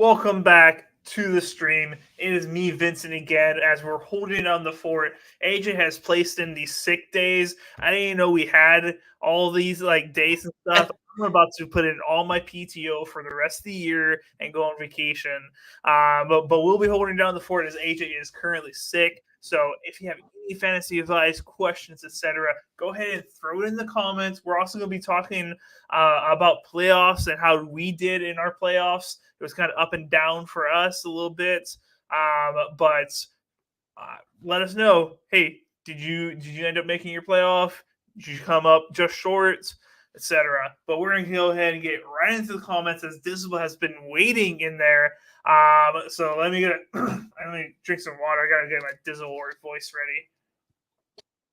Welcome back to the stream. It is me, Vincent, again, as we're holding down the fort. AJ has placed in these sick days. I didn't even know we had all these days and stuff. I'm about to put in all my PTO for the rest of the year and go on vacation. But we'll be holding down the fort as AJ is currently sick. So if you have any fantasy advice, questions, etc., go ahead and throw it in the comments. We're also going to be talking about playoffs and how we did in our playoffs. It was kind of up and down for us a little bit, but let us know. Hey, did you end up making your playoff? Did you come up just short, etc.? But we're gonna go ahead and get right into the comments as Dizzle has been waiting in there. So let me drink some water. I gotta get my Dizzle voice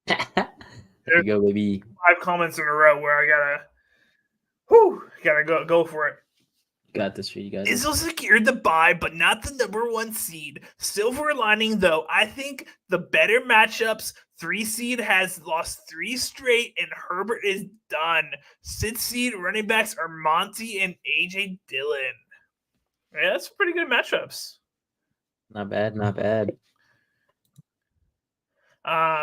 ready. There you go, baby. 5 comments in a row where I gotta go for it. Got this for you guys. Izzo secured the bye, but not the number 1 seed. Silver lining, though, I think the better matchups. 3 seed has lost 3 straight, and Herbert is done. 6 seed running backs are Monty and AJ Dillon. Yeah, that's pretty good matchups. Not bad, not bad.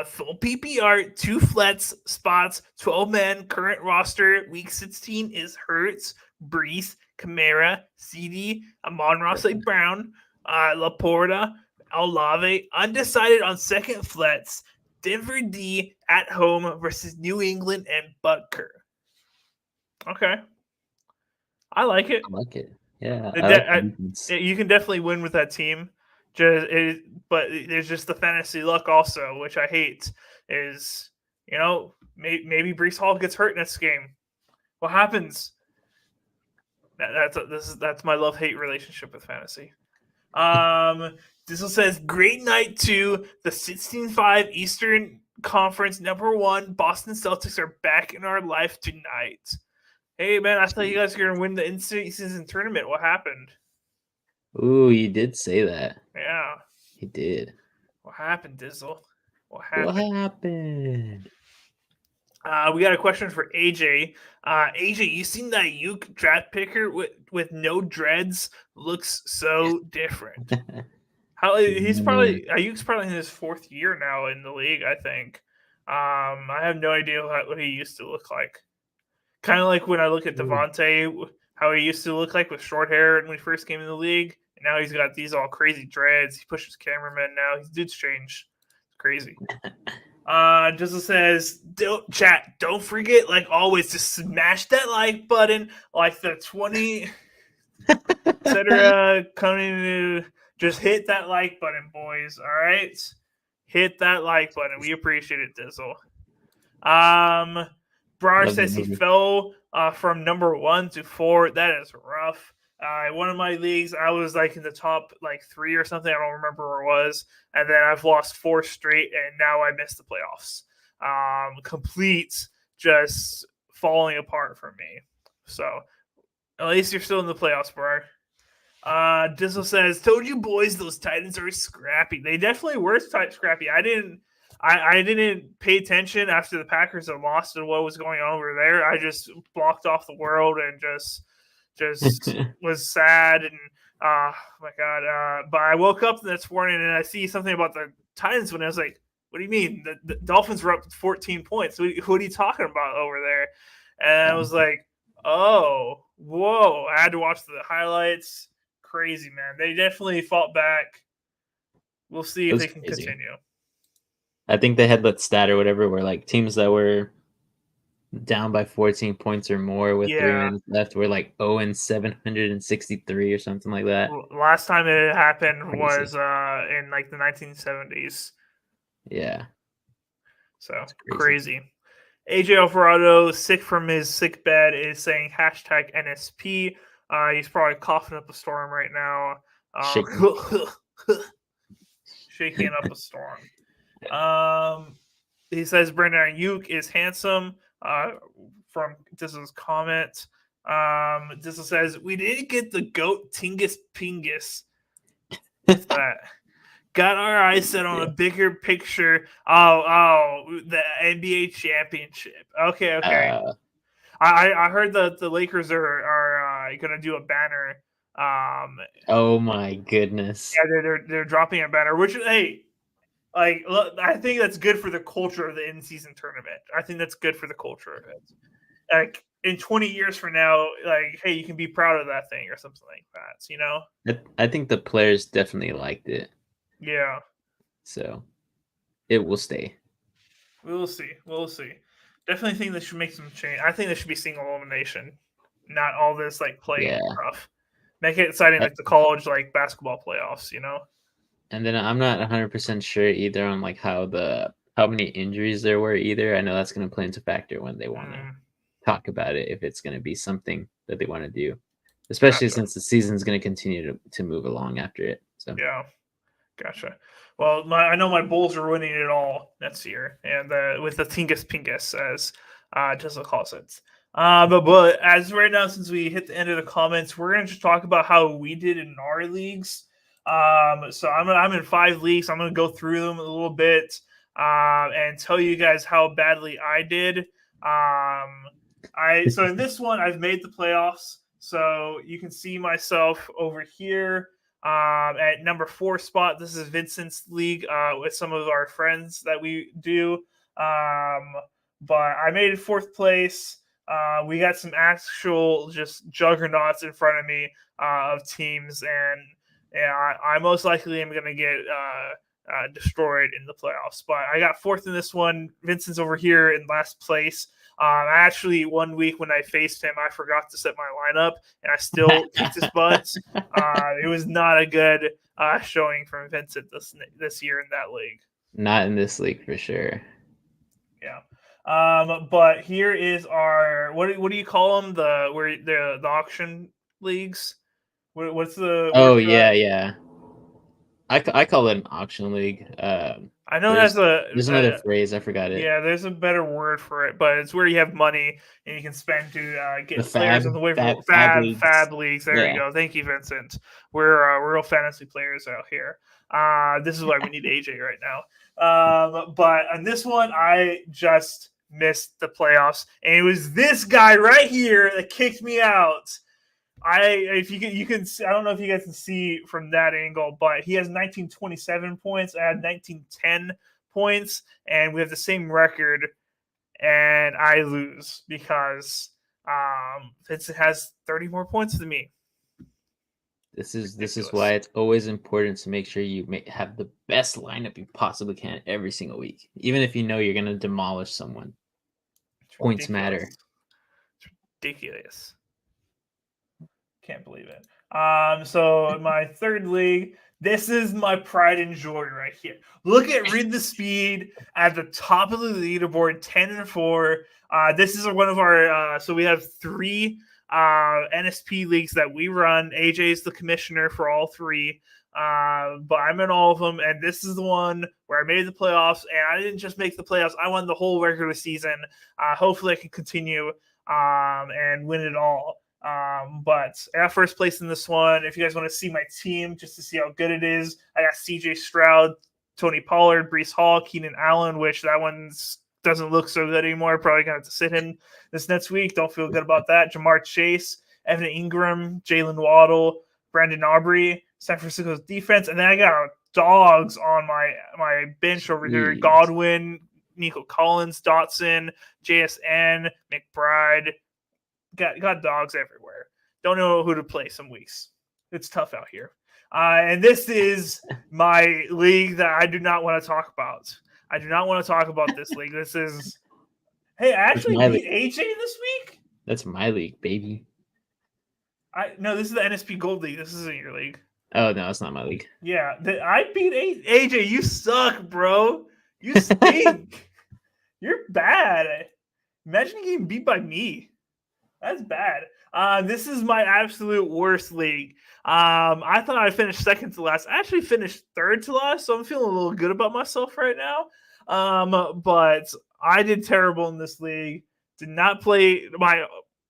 Full PPR, 2 flex spots, 12 men, current roster, week 16 is Hurts, Brees, Kamara, CD, Amon-Ra St. Brown, Laporta, Olave, undecided on second flex, Denver D at home versus New England and Butker. Okay. I like it. I like it. Yeah. You can definitely win with that team. But there's just the fantasy luck also, which I hate. Is maybe Brees Hall gets hurt in this game. What happens? That's my love-hate relationship with fantasy. This says great night to the 16-5 Eastern Conference number 1 Boston Celtics are back in our life tonight. Hey man, I thought you guys were gonna win the in-season tournament. What happened? Ooh, you did say that. Yeah. He did. What happened, Dizzle? What happened? We got a question for AJ. AJ, you seen that Ayuk draft picker with no dreads? Looks so different. Ayuk's probably in his 4th year now in the league, I think. I have no idea what he used to look like. Kind of like when I look at Devontae, how he used to look like with short hair when he first came in the league. And now he's got these all crazy dreads. He pushes cameramen now. His dude's changed. It's crazy. Jizzle says, don't forget, like always, to smash that like button, like the 20, etc. coming to just hit that like button, boys. All right? Hit that like button. We appreciate it, Dizzle. Brar says he fell from number 1 to 4. That is rough. One of my leagues, I was like in the top 3 or something. I don't remember where it was. And then I've lost 4 straight, and now I missed the playoffs. Complete just falling apart for me. So at least you're still in the playoffs, Brar. Dizzle says, told you boys those Titans are scrappy. They definitely were scrappy. I didn't pay attention after the Packers had lost to what was going on over there. I just blocked off the world and just was sad and oh my god. But I woke up the next morning and I see something about the Titans when I was like, what do you mean? The Dolphins were up 14 points. Who are you talking about over there? And I was like, oh, whoa. I had to watch the highlights. Crazy, man. They definitely fought back. We'll see if they can continue. I think they had that stat or whatever where teams that were down by 14 points or more with 3 minutes left were 0-763 or something like that. Last time it happened was in the 1970s. Yeah. So crazy. AJ Alvarado, sick from his sick bed, is saying hashtag NSP. He's probably coughing up a storm right now. Shaking up a storm. He says Brandon Ayuk is handsome. From Dizzle's comment. Dizzle says, we didn't get the GOAT Tingus Pingus. What's that? Got our eyes set on a bigger picture. Oh, the NBA championship. Okay. I heard that the Lakers are going to do a banner Oh my goodness. Yeah, they're dropping a banner, which hey, like I think that's good for the culture of the in-season tournament. I think that's good for the culture of it. Like in 20 years from now, like hey, you can be proud of that thing or something like that. You know? I think the players definitely liked it, Yeah, so it will stay. we'll see. We'll see. Definitely think they should make some change. I think there should be single elimination, not all this like playing Yeah. stuff. Make it exciting like the college like basketball playoffs. You know? And then I'm not 100% sure either on like how many injuries there were either. I know that's going to play into factor when they want to talk about it, if it's going to be something that they want to do, especially Gotcha. since the season's going to continue to move along after it. So Yeah. Gotcha. Well, I know my Bulls are winning it all next year, and with the Tingus Pingus, as Jessica calls it. But as right now, since we hit the end of the comments, we're gonna just talk about how we did in our leagues. So I'm in 5 leagues. I'm gonna go through them a little bit and tell you guys how badly I did. So in this one, I've made the playoffs. So you can see myself over here. At number 4 spot, this is Vincent's league with some of our friends that we do. But I made it 4th place. We got some actual just juggernauts in front of me of teams, and yeah, I most likely am going to get destroyed in the playoffs. But I got 4th in this one. Vincent's over here in last place. Actually, one week when I faced him, I forgot to set my lineup, and I still kicked his butts. It was not a good showing from Vincent this year in that league. not in this league for sure. Yeah. But here is our what do you call them? The auction leagues. What's the word Oh for that? yeah. I call it an auction league. I know that's There's another phrase, I forgot it. yeah, there's a better word for it, but it's where you have money and you can spend to The get players on the way for fab leagues. fab leagues. There you Yeah. go. Thank you, Vincent. We're real fantasy players out here. This is why we need AJ right now. But on this one, I just missed the playoffs, and it was this guy right here that kicked me out. If you can I don't know if you guys can see from that angle, but he has 1927 points. I had 1910 points, and we have the same record, and I lose because Vincent has 30 more points than me. This is why it's always important to make sure you have the best lineup you possibly can every single week, even if you know you're gonna demolish someone. Points matter. It's ridiculous. Can't believe it. So my 3rd league, this is my pride and joy right here. Look at Read the Speed at the top of the leaderboard, 10-4. This is one of our so we have 3 NSP leagues that we run. AJ is the commissioner for all 3. But I'm in all of them, and this is the one where I made the playoffs, and I didn't just make the playoffs, I won the whole regular season. Hopefully I can continue and win it all. But I got 1st place in this one. If you guys want to see my team just to see how good it is, I got CJ Stroud, Tony Pollard, Brees Hall, Keenan Allen, which that one doesn't look so good anymore. Probably going to have to sit him this next week. Don't feel good about that. Jamar Chase, Evan Ingram, Jalen Waddle, Brandon Aubrey, San Francisco's defense. And then I got dogs on my bench over here. Godwin, Nico Collins, Dotson, JSN, McBride. Got dogs everywhere. Don't know who to play some weeks. It's tough out here. And this is my league that I do not want to talk about. I do not want to talk about this league. This is hey, I actually beat AJ this week. That's my league, baby. No, this is the NSP Gold League. This isn't your league. Oh no, it's not my league. Yeah, I beat AJ. You suck, bro. You stink. You're bad. Imagine getting beat by me. That's bad. This is my absolute worst league. I thought I finished 2nd to last. I actually finished 3rd to last, so I'm feeling a little good about myself right now. But I did terrible in this league. Did not play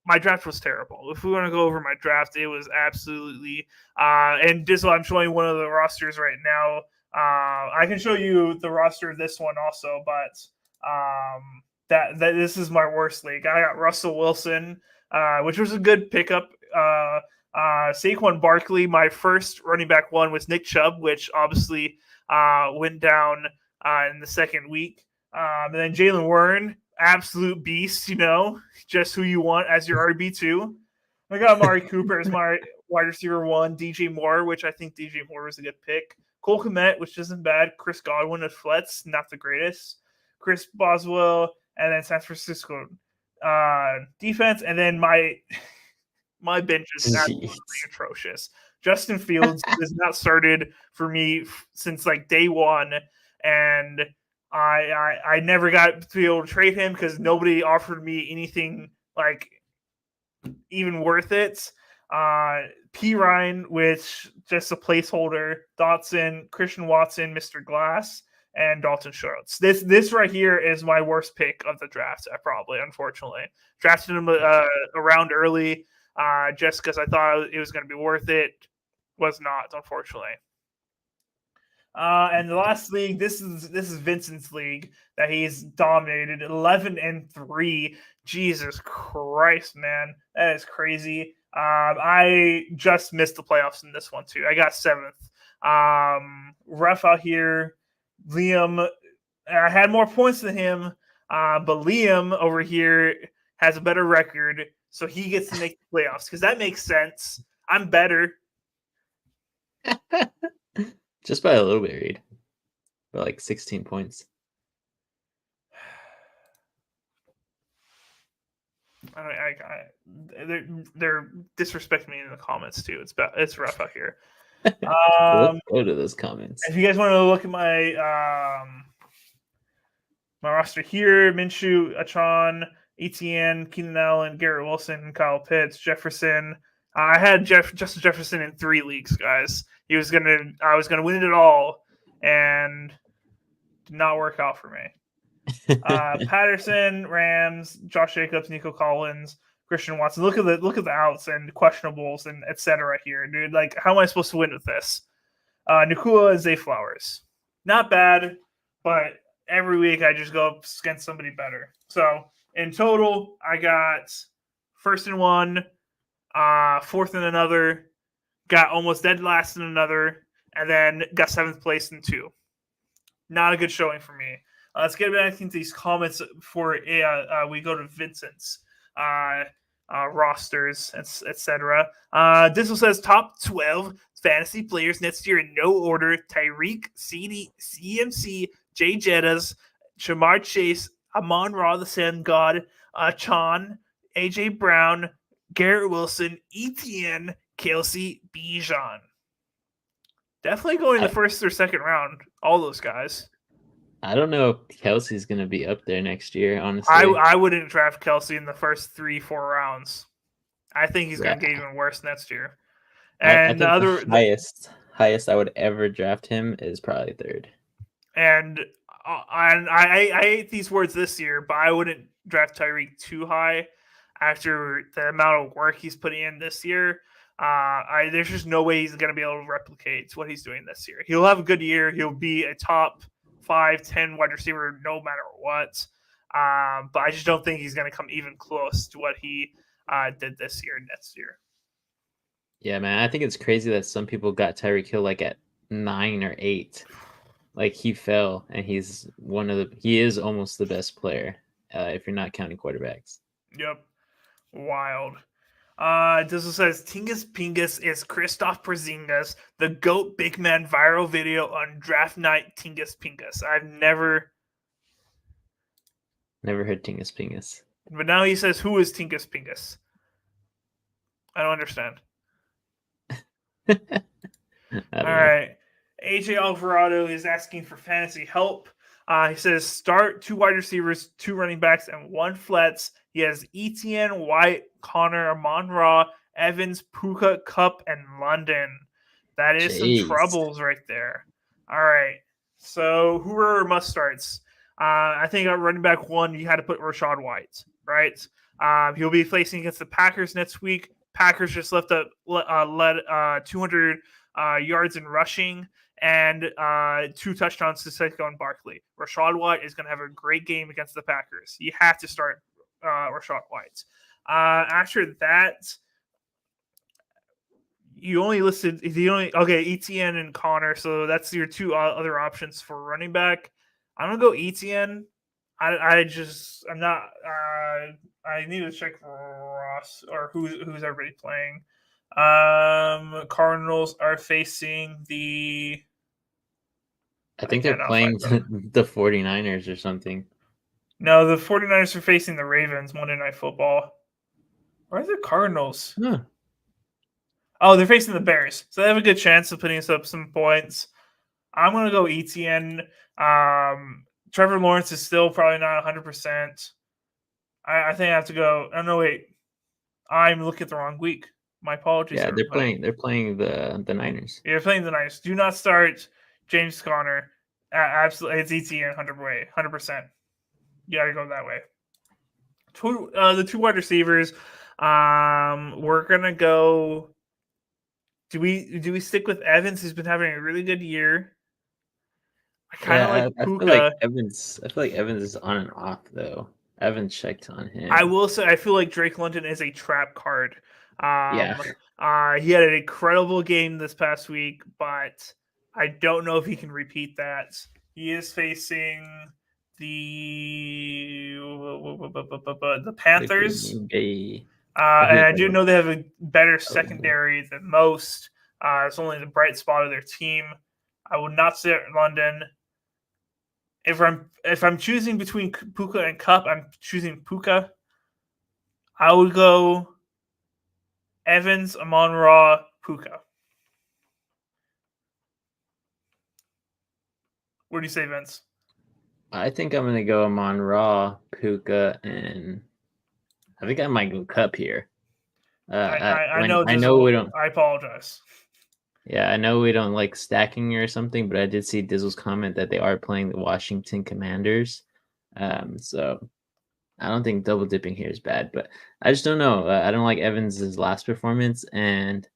my draft was terrible. If we want to go over my draft, it was absolutely and just I'm showing one of the rosters right now. I can show you the roster of this one also, but that this is my worst league. I got Russell Wilson, which was a good pickup. Saquon Barkley, my first running back one was Nick Chubb, which obviously went down in the second week. And then Jalen Warren, absolute beast, just who you want as your RB2. I got Amari Cooper as my wide receiver one, DJ Moore, which I think DJ Moore was a good pick. Cole Kmet, which isn't bad. Chris Godwin at flex, not the greatest. Chris Boswell, and then San Francisco defense. And then my bench is absolutely atrocious. Justin Fields has not started for me since like day one, and I never got to be able to trade him because nobody offered me anything like even worth it. P. Ryan, which just a placeholder. Dotson, Christian Watson, Mr. Glass, and Dalton Schultz. This right here is my worst pick of the draft. Unfortunately, drafted him around early. Just because I thought it was going to be worth it, was not, unfortunately. And the last league, this is Vincent's league that he's dominated, 11-3. Jesus Christ, man, that is crazy. I just missed the playoffs in this one too. I got 7th. Rough out here. Liam, I had more points than him, but Liam over here has a better record. So he gets to make the playoffs because that makes sense. I'm better. Just by a little bit, Reed. By like 16 points. They're disrespecting me in the comments too. It's rough out here. Let's go to those comments. If you guys want to look at my my roster here, Minshew, Achon, Etienne, Keenan Allen, Garrett Wilson, Kyle Pitts, Jefferson. I had Justin Jefferson in 3 leagues, guys. I was gonna win it all, and did not work out for me. Patterson, Rams, Josh Jacobs, Nico Collins, Christian Watson. Look at the outs and questionables and etc. here, dude. Like, how am I supposed to win with this? Nakua and Zay Flowers. Not bad, but every week I just go up against somebody better. So in total, I got 1st in one, 4th in another, got almost dead last in another, and then got 7th place in 2. Not a good showing for me. Let's get back into these comments before we go to Vincent's rosters, etc. Dizzle says top 12 fantasy players next year in no order: Tyreek, CD, CMC, Jay Jettas, Shamar Chase, Amon-Ra the Sun God, Chan, AJ Brown, Garrett Wilson, Etienne, Kelsey, Bijan. Definitely going the first or second round. All those guys. I don't know if Kelsey's going to be up there next year, honestly. I wouldn't draft Kelsey in the first 3-4 rounds. I think he's going to get even worse next year. And the highest I would ever draft him is probably 3rd. And I hate these words this year, but I wouldn't draft Tyreek too high after the amount of work he's putting in this year. There's just no way he's going to be able to replicate what he's doing this year. He'll have a good year. He'll be a top 5-10 wide receiver no matter what. But I just don't think he's going to come even close to what he did this year and next year. Yeah, man. I think it's crazy that some people got Tyreek Hill like at 9 or 8. Like, he fell, and he is almost the best player if you're not counting quarterbacks. Yep. Wild. Dizzle says Tingus Pingus is Christoph Porzingis, the GOAT big man viral video on draft night. Tingus Pingus. I've never heard Tingus Pingus. But now he says, who is Tingus Pingus? I don't understand. All right. AJ Alvarado is asking for fantasy help. He says start 2 wide receivers, 2 running backs, and 1 flex. He has Etienne, White, Connor, Amon-Ra, Evans, Puka, Cup, and London. That is some troubles right there. All right. So who are must starts? I think at running back 1, you had to put Rachaad White, right? He'll be facing against the Packers next week. Packers just led 200 yards in rushing and 2 touchdowns to Saquon Barkley. Rachaad White is going to have a great game against the Packers. You have to start Rachaad White. After that, You only listed ETN and Connor, so that's your two other options for running back. I'm gonna go ETN. I'm not. I need to check Ross or who's everybody playing. Cardinals are facing the. I think they're playing the 49ers or something. No, the 49ers are facing the Ravens Monday Night Football. Where are the Cardinals? Huh. Oh, they're facing the Bears, so they have a good chance of putting us up some points. I'm gonna go ETN. Trevor Lawrence is still probably not 100%. I think I have to go. Oh no, wait. I'm looking at the wrong week. My apologies. Yeah, everybody. they're playing the Niners. You're playing the Niners. Do not start James Conner. Absolutely, it's ETN 100%. You gotta go that way. The two wide receivers. We're gonna go. Do we stick with Evans, who's been having a really good year? I kind of like Puka. I feel like Evans is on and off though. I haven't checked on him. I will say I feel like Drake London is a trap card. Yeah. He had an incredible game this past week, but I don't know if he can repeat that. He is facing the Panthers. And I do know they have a better secondary than most. It's only the bright spot of their team. I would not sit London. If I'm choosing between Puka and Cup, I'm choosing Puka. I would go Evans, Amon-Ra, Puka. What do you say, Vince? I think I'm gonna go Amon-Ra, Puka, and I think I might go Cup here. I know we don't. I apologize. Yeah, I know we don't like stacking or something, but I did see Dizzle's comment that they are playing the Washington Commanders. So I don't think double dipping here is bad, but I just don't know. I don't like Evans's last performance, and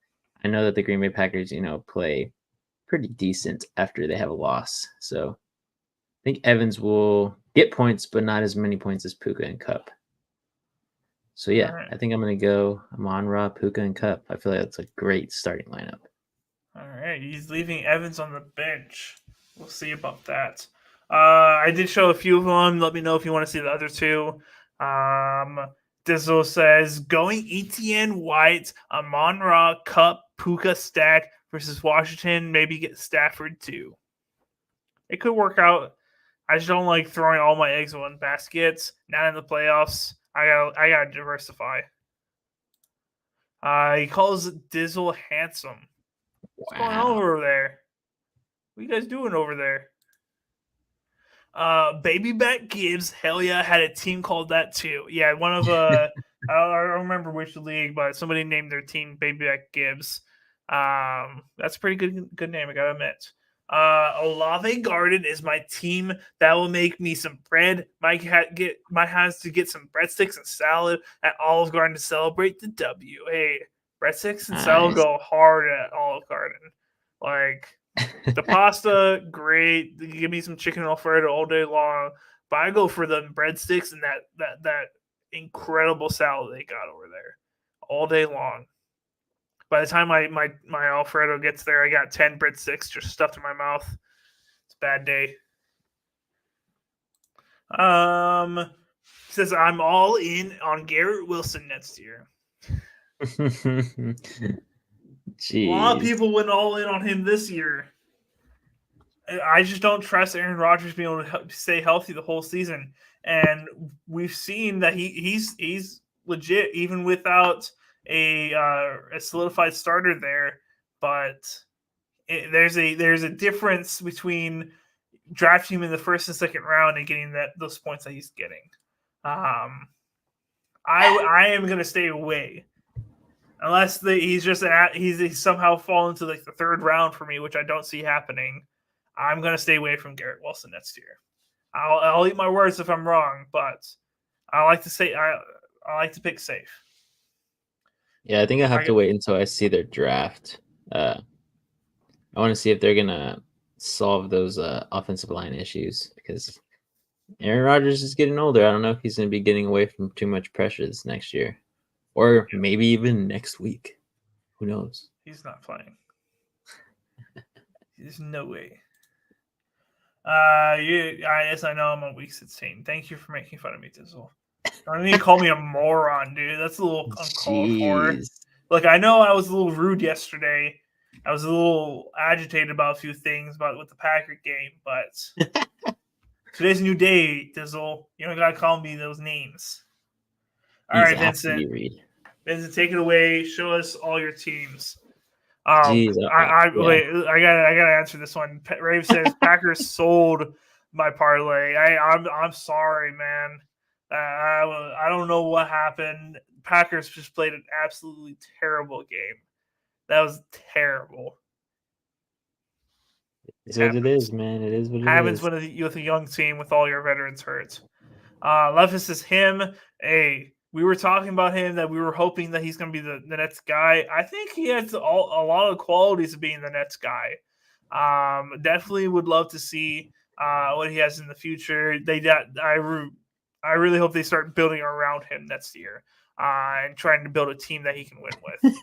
I know that the Green Bay Packers, play pretty decent after they have a loss. So I think Evans will get points, but not as many points as Puka and Cup. So yeah, right. I think I'm gonna go Amon-Ra, Puka, and Cup. I feel like that's a great starting lineup. All right, he's leaving Evans on the bench. We'll see about that. I did show a few of them. Let me know if you want to see the other two. Dizzle says going ETN White, Amon-Ra, Cup, Puka stack versus Washington. Maybe get Stafford too. It could work out. I just don't like throwing all my eggs in one basket. Not in the playoffs. I gotta diversify. He calls Dizzle handsome. What's going on over there? What are you guys doing over there? Baby Back Gibbs, hell yeah, had a team called that too. Yeah, one of I don't remember which league, but somebody named their team Baby Back Gibbs. That's a pretty good name, I gotta admit. Olave Garden is my team that will make me some bread. Mike has to get some breadsticks and salad at Olive Garden to celebrate the W. Hey, breadsticks and salad go hard at Olive Garden. Like the pasta, great. Give me some chicken Alfredo all day long. But I go for the breadsticks and that incredible salad they got over there all day long. By the time my Alfredo gets there, I got 10 breadsticks just stuffed in my mouth. It's a bad day. Says I'm all in on Garrett Wilson next year. Jeez. A lot of people went all in on him this year. I just don't trust Aaron Rodgers being able to stay healthy the whole season, and we've seen that he's legit even without a solidified starter there. But there's a difference between drafting him in the first and second round and getting those points that he's getting. I am going to stay away unless he's somehow fallen into like the third round for me, which I don't see happening. I'm going to stay away from Garrett Wilson next year. I'll eat my words if I'm wrong, but I like to pick safe. Yeah, I think I have to wait until I see their draft. I want to see if they're going to solve those offensive line issues because Aaron Rodgers is getting older. I don't know if he's going to be getting away from too much pressure this next year or maybe even next week. Who knows? He's not playing. There's no way. Yes, I know I'm on week 16. Thank you for making fun of me, Dizzle. Don't even call me a moron, dude. That's a little uncalled for. Look, I know I was a little rude yesterday. I was a little agitated about a few things with the Packer game, but today's a new day, Dizzle. You don't gotta call me those names. All right, Vincent. Vincent, take it away. Show us all your teams. Jeez, wait. I gotta answer this one. Rave says Packers sold my parlay. I'm sorry, man. I don't know what happened. Packers just played an absolutely terrible game. That was terrible. It's what it is, man. It is what it happens is. When with a young team with all your veterans hurt. Levis is him. Hey, we were talking about him that we were hoping that he's going to be the Nets guy. I think he has a lot of qualities of being the Nets guy. Definitely would love to see what he has in the future. I really hope they start building around him next year and trying to build a team that he can win with.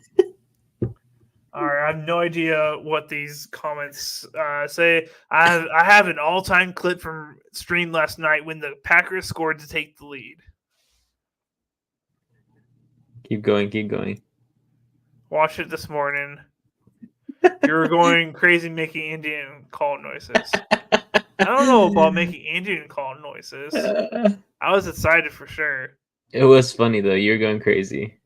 All right, I have no idea what these comments say. I have an all-time clip from stream last night when the Packers scored to take the lead. Keep going. Watched it this morning. You were going crazy making Indian call noises. I don't know about making Indian call noises. I was excited for sure. It was funny though. You were going crazy.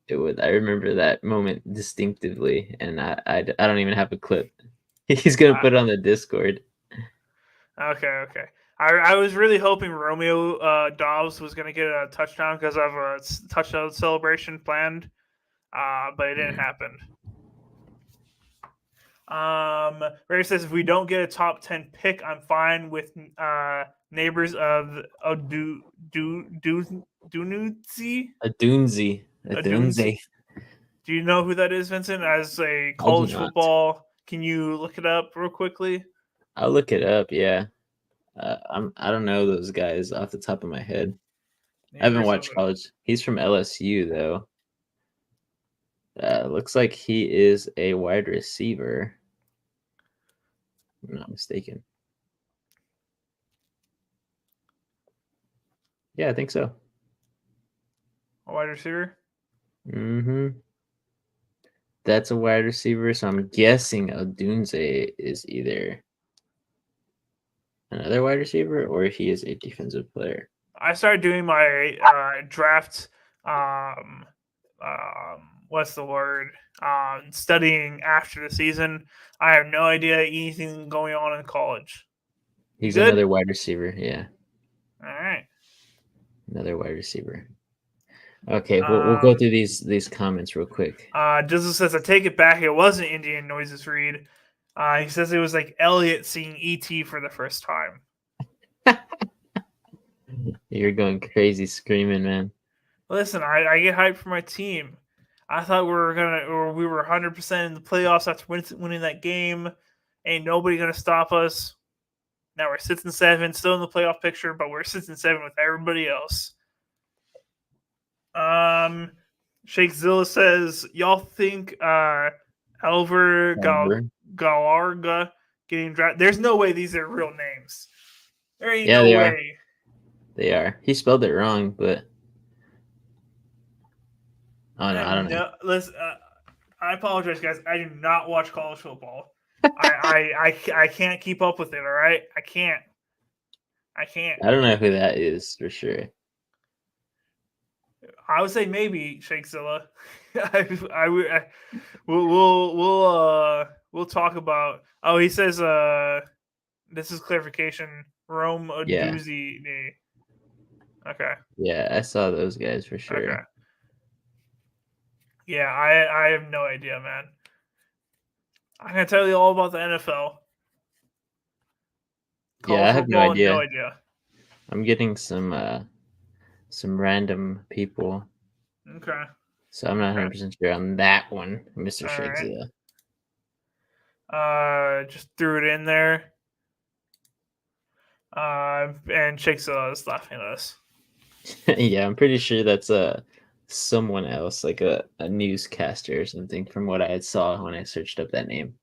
I remember that moment distinctively, and I don't even have a clip. He's gonna put it on the Discord. Okay. I was really hoping Romeo Dobbs was gonna get a touchdown because I have a touchdown celebration planned, but it didn't happen. Ray says if we don't get a top 10 pick, I'm fine with neighbors of Dunudzi. Adunzi. Do you know who that is, Vincent? As a college football, can you look it up real quickly? I'll look it up. Yeah, I don't know those guys off the top of my head. I haven't watched college. He's from LSU though. Looks like he is a wide receiver. If I'm not mistaken. Yeah, I think so. A wide receiver? Mm-hmm. That's a wide receiver, so I'm guessing Odunze is either another wide receiver or he is a defensive player. I started doing my draft. What's the word? Studying after the season. I have no idea anything going on in college. He's another wide receiver. Yeah. All right. Another wide receiver. Okay, we'll go through these comments real quick. Dizzle says, I take it back. It wasn't Indian Noises Read. He says it was like Elliot seeing E.T. for the first time. You're going crazy screaming, man. Listen, I get hyped for my team. I thought we were 100% in the playoffs after winning that game. Ain't nobody gonna stop us. Now we're 6-7, still in the playoff picture, but we're 6-7 with everybody else. Sheikh Zilla says, y'all think Elver Galarga getting drafted? There's no way these are real names. There ain't no way. They are. He spelled it wrong, but I don't know. Listen, I apologize, guys. I do not watch college football. I can't keep up with it. All right, I can't. I don't know who that is for sure. I would say maybe Shakezilla. We'll talk about. Oh, he says this is clarification. Rome Oduzzi. Yeah. Okay. Yeah, I saw those guys for sure. Okay. Yeah, I have no idea, man. I'm gonna tell you all about the NFL. I have no idea. I'm getting some random people. Okay. So I'm not 100% sure on that one, Mr. Shakespeare. Just threw it in there. And Shakespeare is laughing at us. Yeah, I'm pretty sure that's someone else, like a newscaster or something, from what I had saw when I searched up that name.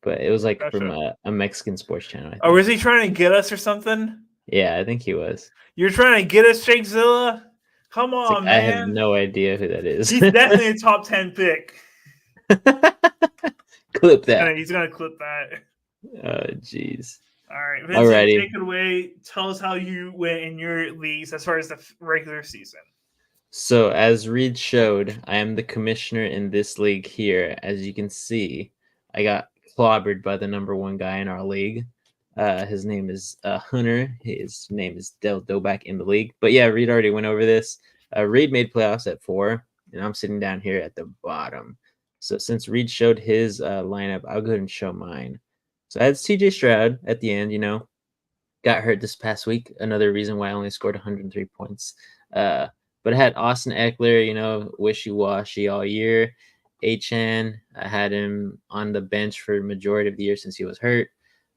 But it was like from Gotcha. a Mexican sports channel, I Oh, think. was he trying to get us or something? Yeah, I think he was. You're trying to get us, Shakezilla? Come It's like on, I have man. no idea who that is. He's definitely a top 10 pick. Clip that. He's gonna clip that. Oh, jeez. All right, Vincent, Alrighty. take it away. Tell us how you went in your leagues as far as the regular season. So, as Reed showed, I am the commissioner in this league here. As you can see, I got clobbered by the number one guy in our league. His name is Hunter. His name is Del Doback in the league. But yeah, Reed already went over this. Reed made playoffs at 4, and I'm sitting down here at the bottom. So, since Reed showed his lineup, I'll go ahead and show mine. So, I had CJ Stroud at the end, got hurt this past week. Another reason why I only scored 103 points. But I had Austin Eckler, wishy washy all year. Achan, I had him on the bench for the majority of the year since he was hurt.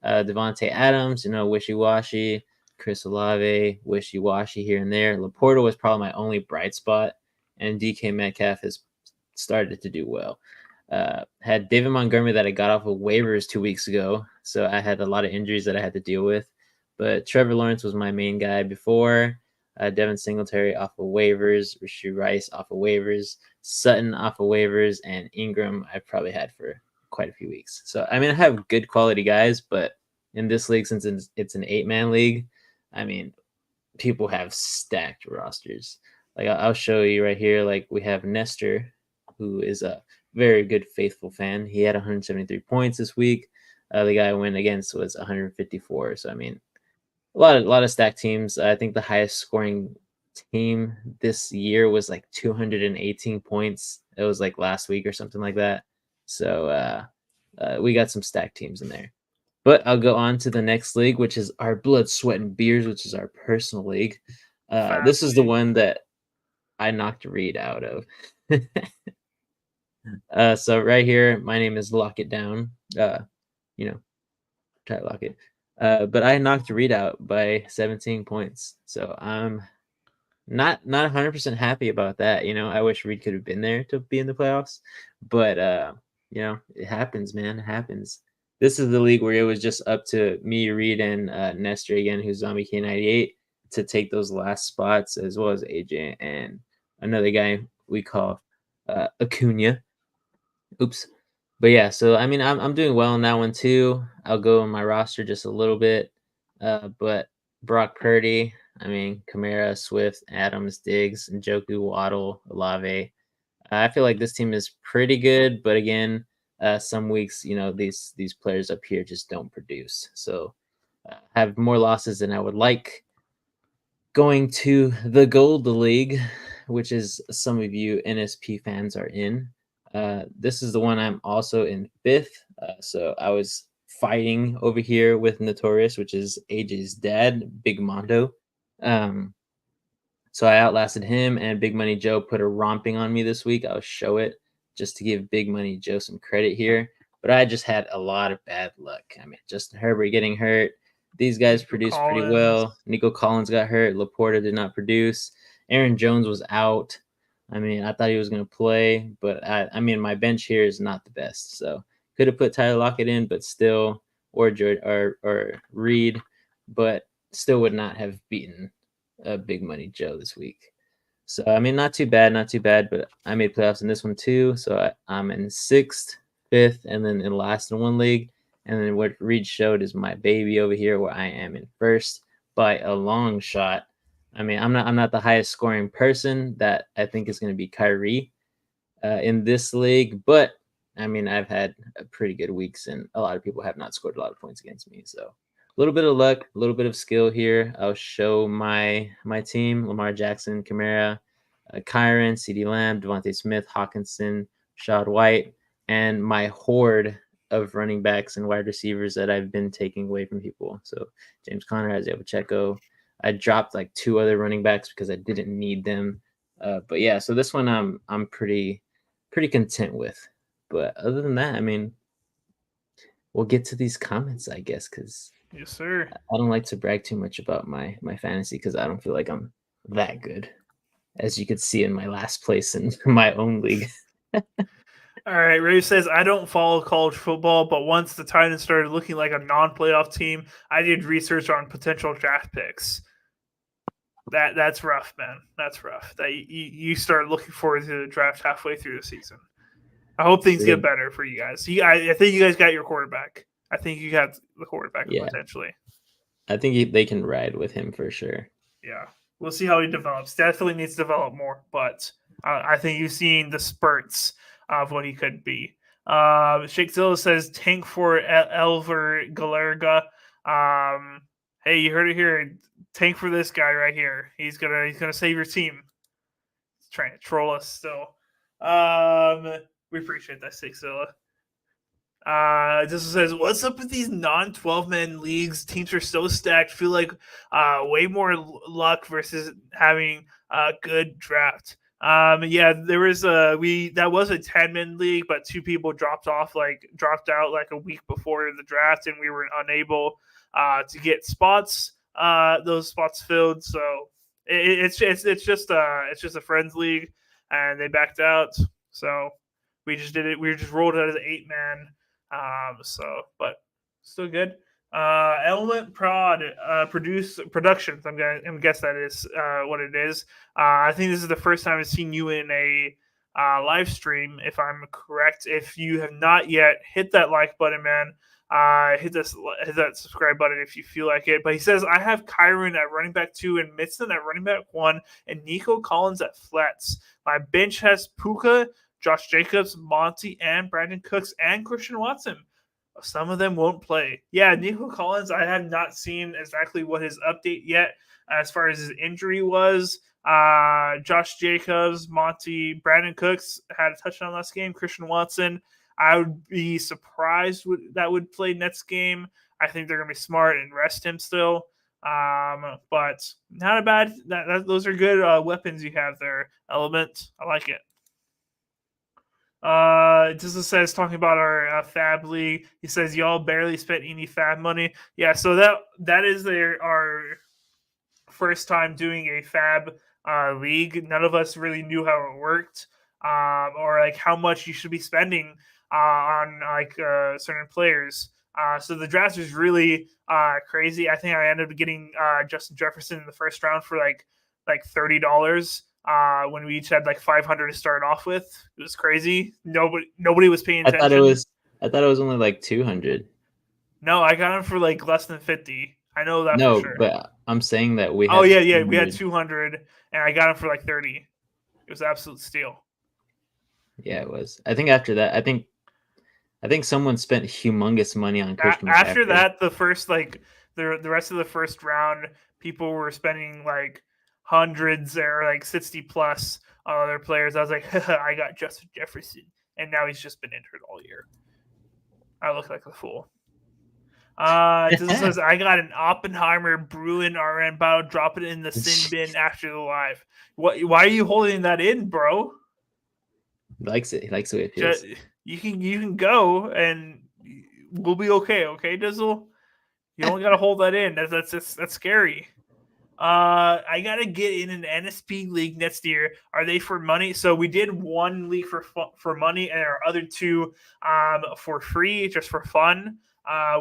Devontae Adams, wishy washy. Chris Olave, wishy washy here and there. Laporta was probably my only bright spot, and DK Metcalf has started to do well. Had David Montgomery that I got off of waivers 2 weeks ago, so I had a lot of injuries that I had to deal with. But Trevor Lawrence was my main guy before. Devin Singletary off of waivers, Rashee Rice off of waivers, Sutton off of waivers, and Ingram I've probably had for quite a few weeks. So, I mean, I have good quality guys, but in this league, since it's an 8-man league, I mean, people have stacked rosters. Like, I'll show you right here. Like, we have Nestor, who is a very good, faithful fan. He had 173 points this week. The guy I went against was 154. So, I mean, a lot of stacked teams. I think the highest scoring team this year was like 218 points. It was like last week or something like that. So we got some stacked teams in there. But I'll go on to the next league, which is our Blood, Sweat, and Beers, which is our personal league. This is the one that I knocked Reed out of. So right here, my name is Lock It Down. You know, try to lock it. But I knocked Reed out by 17 points. So I'm not 100% happy about that. I wish Reed could have been there to be in the playoffs, but it happens, man. It happens. This is the league where it was just up to me, Reed, and Nestor again, who's Zombie K98, to take those last spots, as well as AJ and another guy we call Acuna. Oops. But yeah, so I mean, I'm doing well in that one too. I'll go on my roster just a little bit, but Brock Purdy, I mean, Kamara, Swift, Adams, Diggs, Njoku, Waddle, Olave. I feel like this team is pretty good, but again, some weeks, these players up here just don't produce. So have more losses than I would like. Going to the Gold League, which is some of you NSP fans are in. This is the one I'm also in 5th. So I was fighting over here with Notorious, which is AJ's dad, Big Mondo. So I outlasted him, and Big Money Joe put a romping on me this week. I'll show it just to give Big Money Joe some credit here. But I just had a lot of bad luck. I mean, Justin Herbert getting hurt. These guys produced pretty well. Nico Collins got hurt. Laporta did not produce. Aaron Jones was out. I mean, I thought he was going to play, but I mean, my bench here is not the best. So could have put Tyler Lockett in, but still, or Reed, but still would not have beaten Big Money Joe this week. So I mean, not too bad, but I made playoffs in this one too. So I'm in 6th, 5th, and then in last in one league. And then what Reed showed is my baby over here, where I am in 1st by a long shot. I mean, I'm not the highest scoring person. That I think is going to be Kyrie in this league, but I mean, I've had pretty good weeks, and a lot of people have not scored a lot of points against me. So a little bit of luck, a little bit of skill here. I'll show my team: Lamar Jackson, Kamara, Kyron, CeeDee Lamb, Devontae Smith, Hawkinson, Shad White, and my horde of running backs and wide receivers that I've been taking away from people. So James Conner, Isaiah Pacheco. I dropped like 2 other running backs because I didn't need them. But yeah, so this one I'm pretty content with. But other than that, I mean, we'll get to these comments, I guess, because yes, sir. I don't like to brag too much about my fantasy because I don't feel like I'm that good. as you could see in my last place in my own league. All right, Ray says, I don't follow college football, but once the Titans started looking like a non-playoff team, I did research on potential draft picks. That's rough, man. That's rough. That you start looking forward to the draft halfway through the season. I hope things get better for you guys. I think you guys got your quarterback. I think you got the quarterback potentially. I think they can ride with him for sure. Yeah. We'll see how he develops. Definitely needs to develop more, but I think you've seen the spurts of what he could be. Shakezilla says tank for Elver Galerga. Hey, you heard it here. Tank for this guy right here. He's gonna save your team. He's trying to troll us still. We appreciate that, Shakezilla. This says, what's up with these non-12-man leagues? Teams are so stacked. Feel like way more luck versus having a good draft. Yeah, there was that was a 10-man league, but 2 people dropped out like a week before the draft, and we were unable to get those spots filled. So it's just a friends league, and they backed out. So we just did it. We just rolled it as an 8-man. But still good. Element Productions. I'm gonna guess that is what it is. I think this is the first time I've seen you in a live stream, if I'm correct. If you have not yet, hit that like button, man. Hit that subscribe button if you feel like it. But he says, I have Kyron at running back 2 and Mitson at running back 1 and Nico Collins at flats. My bench has Puka, Josh Jacobs, Monty, and Brandon Cooks, and Christian Watson. Some of them won't play. Yeah, Nico Collins, I have not seen exactly what his update yet as far as his injury was. Josh Jacobs, Monty, Brandon Cooks had a touchdown last game. Christian Watson, I would be surprised that would play next game. I think they're going to be smart and rest him still. But not a bad. Those are good weapons you have there, Element. I like it. Just says, talking about our Fab League, he says y'all barely spent any Fab money. Yeah, so that is our first time doing a Fab league. None of us really knew how it worked, or like how much you should be spending on like certain players. So the draft was really crazy. I think I ended up getting Justin Jefferson in the first round for like $30. When we each had like 500 to start off with. It was crazy. Nobody was paying attention. I thought it was only like 200. No, I got him for like less than 50. I know that for sure. But I'm saying that we had we had 200 and I got him for like 30. It was an absolute steal. Yeah, it was. I think after that, I think someone spent humongous money on Christian. After that, the first like the rest of the first round, people were spending like hundreds or like 60 plus on other players. I was like, I got Justin Jefferson, and now he's just been injured all year. I look like a fool. This says, I got an Oppenheimer Bruin RN battle. Drop it in the sin bin after the live. Why are you holding that in, bro? He likes it. He likes the way it feels. You can go, and we'll be okay. Okay, Dizzle. You don't got to hold that in. That's scary. I gotta get in an NSP league next year. Are they for money? So we did one league for money, and our other 2 for free, just for fun.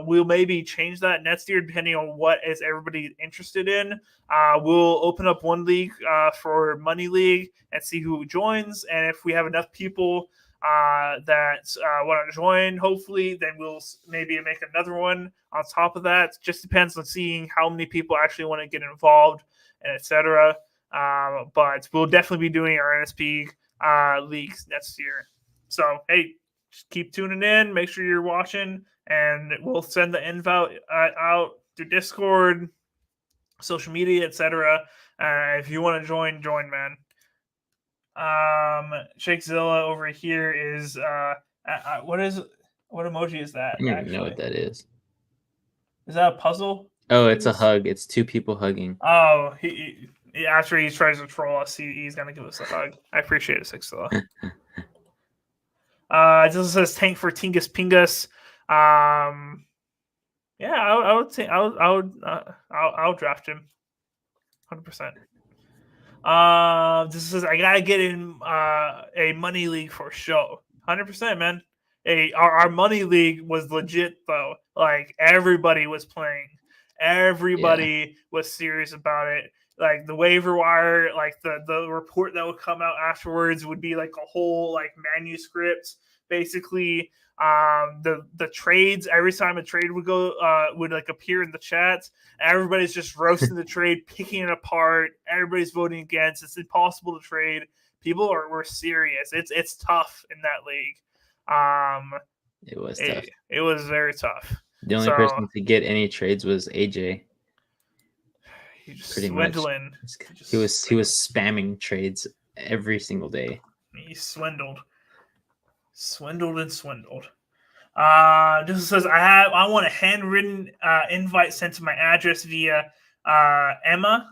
We'll maybe change that next year depending on what is everybody interested in. We'll open up one league for money league and see who joins, and if we have enough people that want to join, hopefully, then we'll maybe make another one on top of that. It just depends on seeing how many people actually want to get involved and etc. But we'll definitely be doing our NSP leagues next year. So hey, just keep tuning in, make sure you're watching, and we'll send the info out through Discord, social media, etc. If you want to join, man. Shakezilla over here is what emoji is that? I don't even know what that is. Is that a puzzle? Oh, it's a hug. It's 2 people hugging. Oh, he after he tries to troll us, he's gonna give us a hug. I appreciate it, Shakezilla. It just says tank for Tingus Pingus. Yeah, I would say I'll draft him 100%. This is I gotta get in a money league for show. 100%, man. Our money league was legit though. Like everybody was playing. Yeah. Everybody was serious about it. Like the waiver wire, like the report that would come out afterwards would be like a whole like manuscript, basically. The trades, every time a trade would like appear in the chats, everybody's just roasting the trade, picking it apart. Everybody's voting against. It's impossible to trade. People were serious. It's tough in that league. It was tough. It was very tough. The only person to get any trades was AJ. He just Pretty swindling. much. He was spamming trades every single day. He swindled. Just says I want a handwritten invite sent to my address via Emma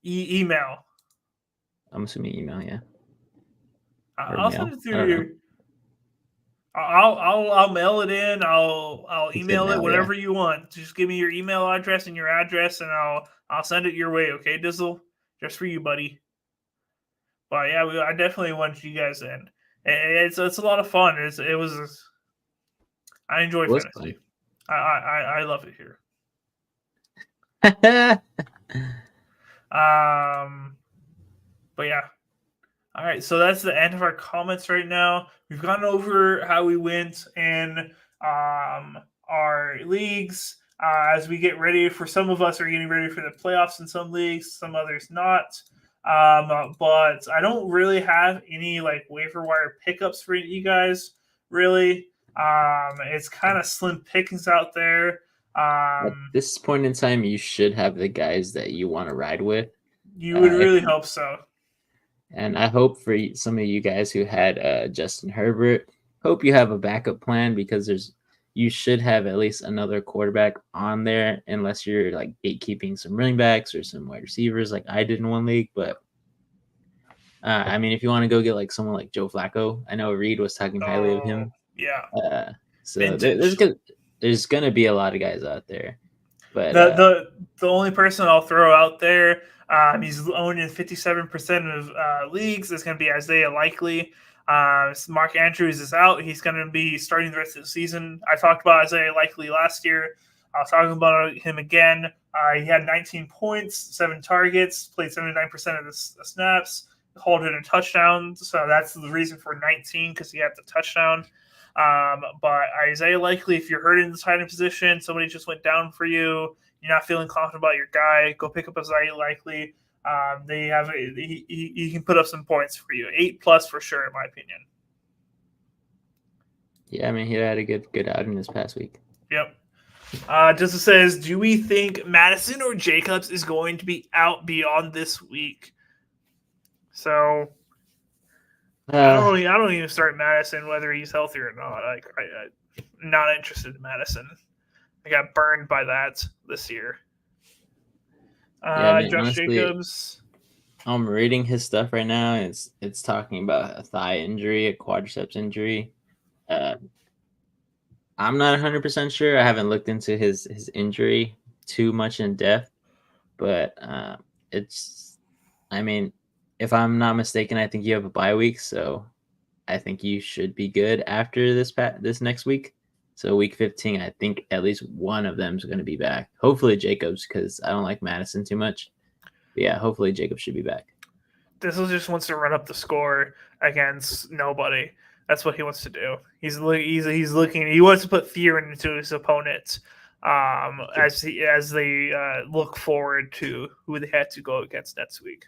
email. I'm assuming email, yeah. I'll send it through your. I'll mail it in. I'll email it, whatever you want. Just give me your email address and your address, and I'll send it your way. Okay, Dizzle, just for you, buddy. But yeah, I definitely want you guys in. It's a lot of fun. It was. I enjoy fantasy. I love it here. But yeah. All right, so that's the end of our comments right now. We've gone over how we went in our leagues as we get ready. For some of us are getting ready for the playoffs in some leagues, some others not. But I don't really have any like waiver wire pickups for you guys. Really, it's kind of slim pickings out there. At this point in time, you should have the guys that you want to ride with. You would really hope so. And I hope for some of you guys who had Justin Herbert, hope you have a backup plan, because you should have at least another quarterback on there, unless you're like gatekeeping some running backs or some wide receivers like I did in one league. But I mean, if you want to go get like someone like Joe Flacco, I know Reed was talking highly of him. Yeah. So there's gonna be a lot of guys out there. But the only person I'll throw out there, he's owned in 57% of leagues, is going to be Isaiah Likely. Mark Andrews is out. He's going to be starting the rest of the season. I talked about Isaiah Likely last year. I'll talk about him again. He had 19 points, 7 targets, played 79% of the snaps, hauled in a touchdown. So that's the reason for 19, because he had the touchdown. But Isaiah Likely, if you're hurt in the tight end position, somebody just went down for you, you're not feeling confident about your guy, go pick up Isaiah Likely. He can put up some points for you, 8+ for sure, in my opinion. Yeah, I mean, he had a good outing this past week. Yep. Just says, do we think Madison or Jacobs is going to be out beyond this week? So I don't even start Madison whether he's healthy or not. I'm not interested in Madison. I got burned by that this year. Josh honestly, Jacobs. I'm reading his stuff right now. It's talking about a thigh injury, a quadriceps injury. I'm not 100% sure. I haven't looked into his injury too much in depth, but I mean, if I'm not mistaken, I think you have a bye week, so I think you should be good after this next week. So week 15, I think at least one of them is going to be back. Hopefully Jacobs, because I don't like Madison too much. But yeah, hopefully Jacobs should be back. Dizzle just wants to run up the score against nobody. That's what he wants to do. He's looking. He wants to put fear into his opponents as they look forward to who they had to go against next week.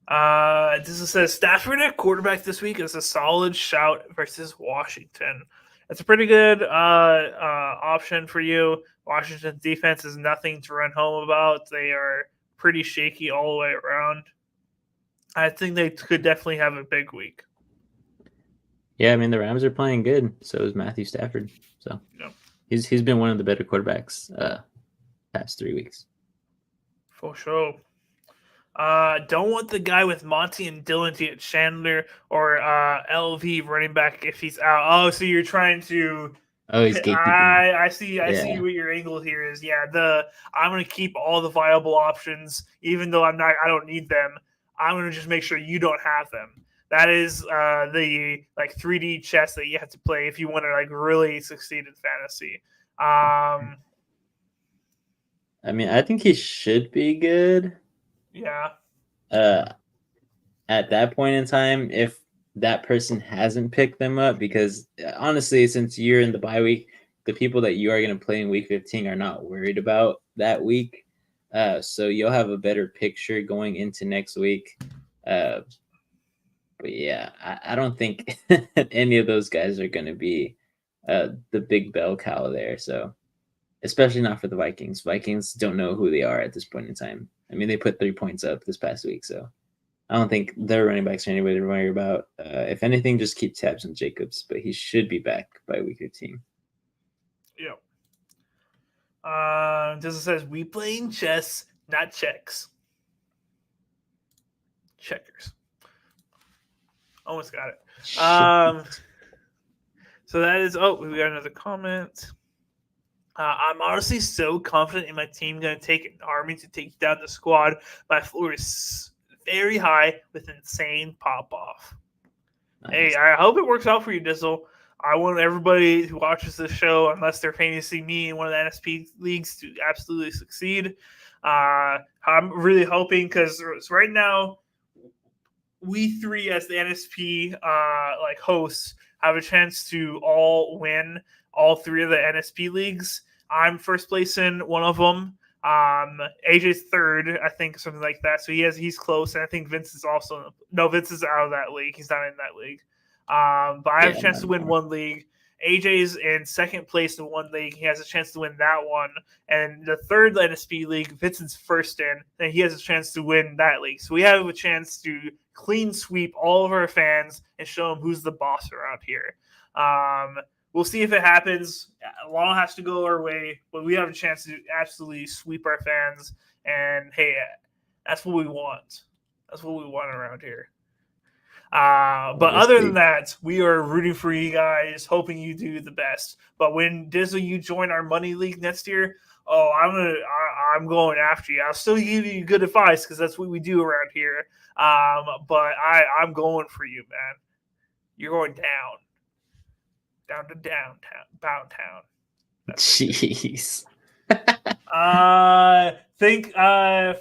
This says Stafford at quarterback this week is a solid shout versus Washington. It's a pretty good option for you. Washington's defense is nothing to run home about. They are pretty shaky all the way around. I think they could definitely have a big week. Yeah, I mean, the Rams are playing good. So is Matthew Stafford. So yeah. He's been one of the better quarterbacks past 3 weeks. For sure. Don't want the guy with Monty and Dylan to get Chandler or LV running back if he's out. Oh, so you're trying to Oh, he's gatekeeping. I see what your angle here is. Yeah, I'm gonna keep all the viable options, even though I don't need them. I'm gonna just make sure you don't have them. That is the like 3D chess that you have to play if you want to like really succeed in fantasy. I mean, I think he should be good. Yeah. At that point in time, if that person hasn't picked them up, because honestly, since you're in the bye week, the people that you are going to play in week 15 are not worried about that week. So you'll have a better picture going into next week. But yeah, I don't think any of those guys are going to be the big bell cow there. So especially not for the Vikings. Vikings don't know who they are at this point in time. I mean, they put 3 points up this past week, so I don't think their running backs are anybody to worry about. If anything, just keep tabs on Jacobs, but he should be back by week 15. Yep. This says we playing chess, not checks. Checkers. Almost got it. So that is. Oh, we got another comment. I'm honestly so confident in my team going to take an army to take down the squad. My floor is very high with insane pop off. Nice. Hey, I hope it works out for you, Dizzle. I want everybody who watches this show, unless they're fantasy me in one of the NSP leagues, to absolutely succeed. I'm really hoping because right now, we three as the NSP like hosts have a chance to all win all three of the NSP leagues. I'm first place in one of them. AJ's third, I think, something like that. So he's close, and I think Vince is also Vince is out of that league. He's not in that league. But I have a chance to win one league. AJ's in second place in one league. He has a chance to win that one. And the third NSP league, Vincent's first in, and he has a chance to win that league. So we have a chance to clean sweep all of our fans and show them who's the boss around here. We'll see if it happens. A lot has to go our way, but we have a chance to absolutely sweep our fans. And hey, that's what we want. That's what we want around here. But other than that, we are rooting for you guys, hoping you do the best. But when Dizzle, you join our money league next year, I'm going after you. I'll still give you good advice because that's what we do around here. But I'm going for you, man. You're going down to downtown. Jeez. Think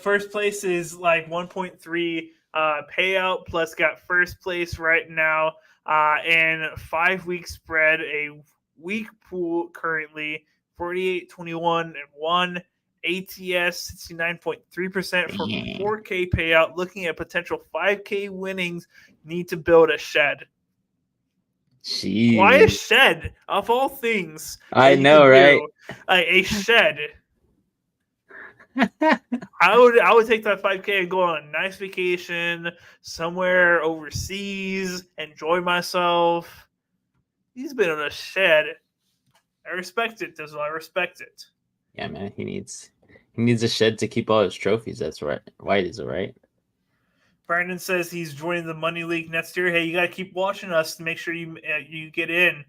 first place is like 1.3 payout plus got first place right now and 5 week spread, a week pool currently 48, 21, and 1 ATS 69.3% for 4K payout. Looking at potential 5K winnings, need to build a shed. Jeez. Why a shed of all things? I know, right? A shed. I would take that 5K and go on a nice vacation somewhere overseas, enjoy myself. He's been in a shed. I respect it, Dizzle. I respect it. Yeah, man. He needs a shed to keep all his trophies. That's right. White is it, right? Brandon says he's joining the Money League next year. Hey, you got to keep watching us to make sure you get in.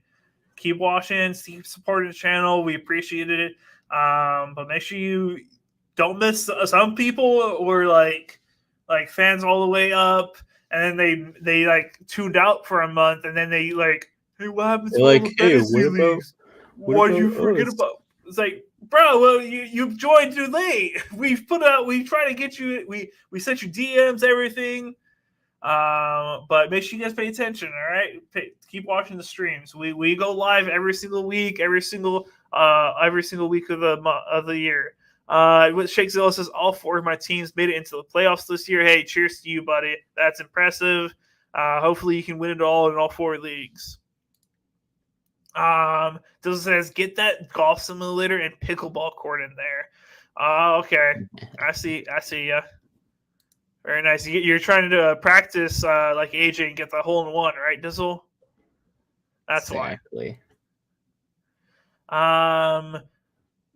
Keep watching, keep supporting the channel. We appreciate it. But make sure you don't miss. Some people were like fans all the way up, and then they like tuned out for a month, and then they like, hey, what happens to all the fantasy leagues? What you forget about? It's like, bro, well, you joined too late. We try to get you. We sent you DMs, everything. But make sure you guys pay attention. All right, keep watching the streams. We go live every single week, every single week of the year. What Shake Zilla says, all 4 of my teams made it into the playoffs this year. Hey, cheers to you, buddy. That's impressive. Hopefully you can win it all in all 4 leagues. This says, get that golf simulator and pickleball court in there. Okay. I see ya. Very nice. You're trying to practice like AJ and get the hole in one, right, Dizzle? That's exactly. Why.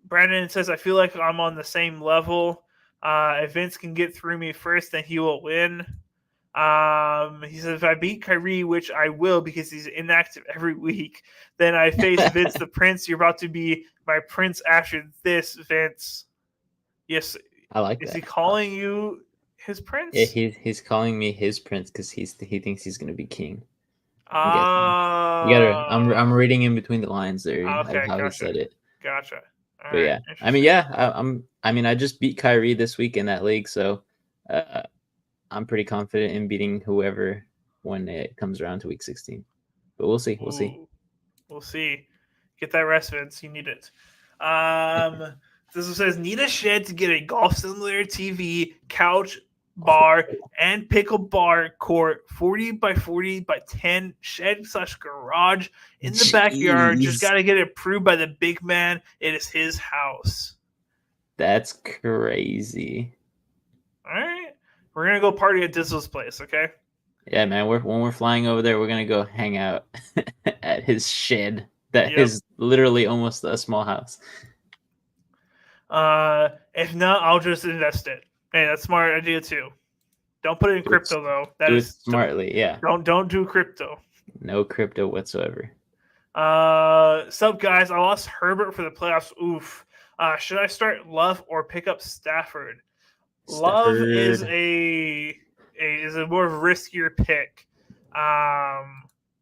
Brandon says, I feel like I'm on the same level. If Vince can get through me first, then he will win. He said, if I beat Kyrie, which I will because he's inactive every week, then I face Vince the Prince. You're about to be my prince after this, Vince. Yes. I like Is that. he calling you his prince? Yeah, he's calling me his prince because he thinks he's gonna be king. I'm guessing. I'm reading in between the lines there of Okay, how he gotcha. said it. Gotcha. All But right, yeah, I mean, interesting. yeah, I just beat Kyrie this week in that league, so I'm pretty confident in beating whoever when it comes around to week 16. But we'll see. We'll see. Ooh, we'll see. Get that rest, Vince. You need it. This one says, need a shed to get a golf simulator TV, couch, bar, and pickle-bar court, 40 by 40 by 10 shed/garage in the backyard. Just Jeez, got to get it approved by the big man. It is his house. that's crazy. All right. We're going to go party at Dizzle's place, okay? Yeah, man. When we're flying over there, we're gonna go hang out at his shed. That Yep. is literally almost a small house. If not, I'll just invest it. Hey, that's a smart idea too. Don't put it in crypto though. Do it smartly, yeah. Don't do crypto. No crypto whatsoever. Sup guys, I lost Herbert for the playoffs. Oof. Should I start Love or pick up Stafford? Love is a more riskier pick.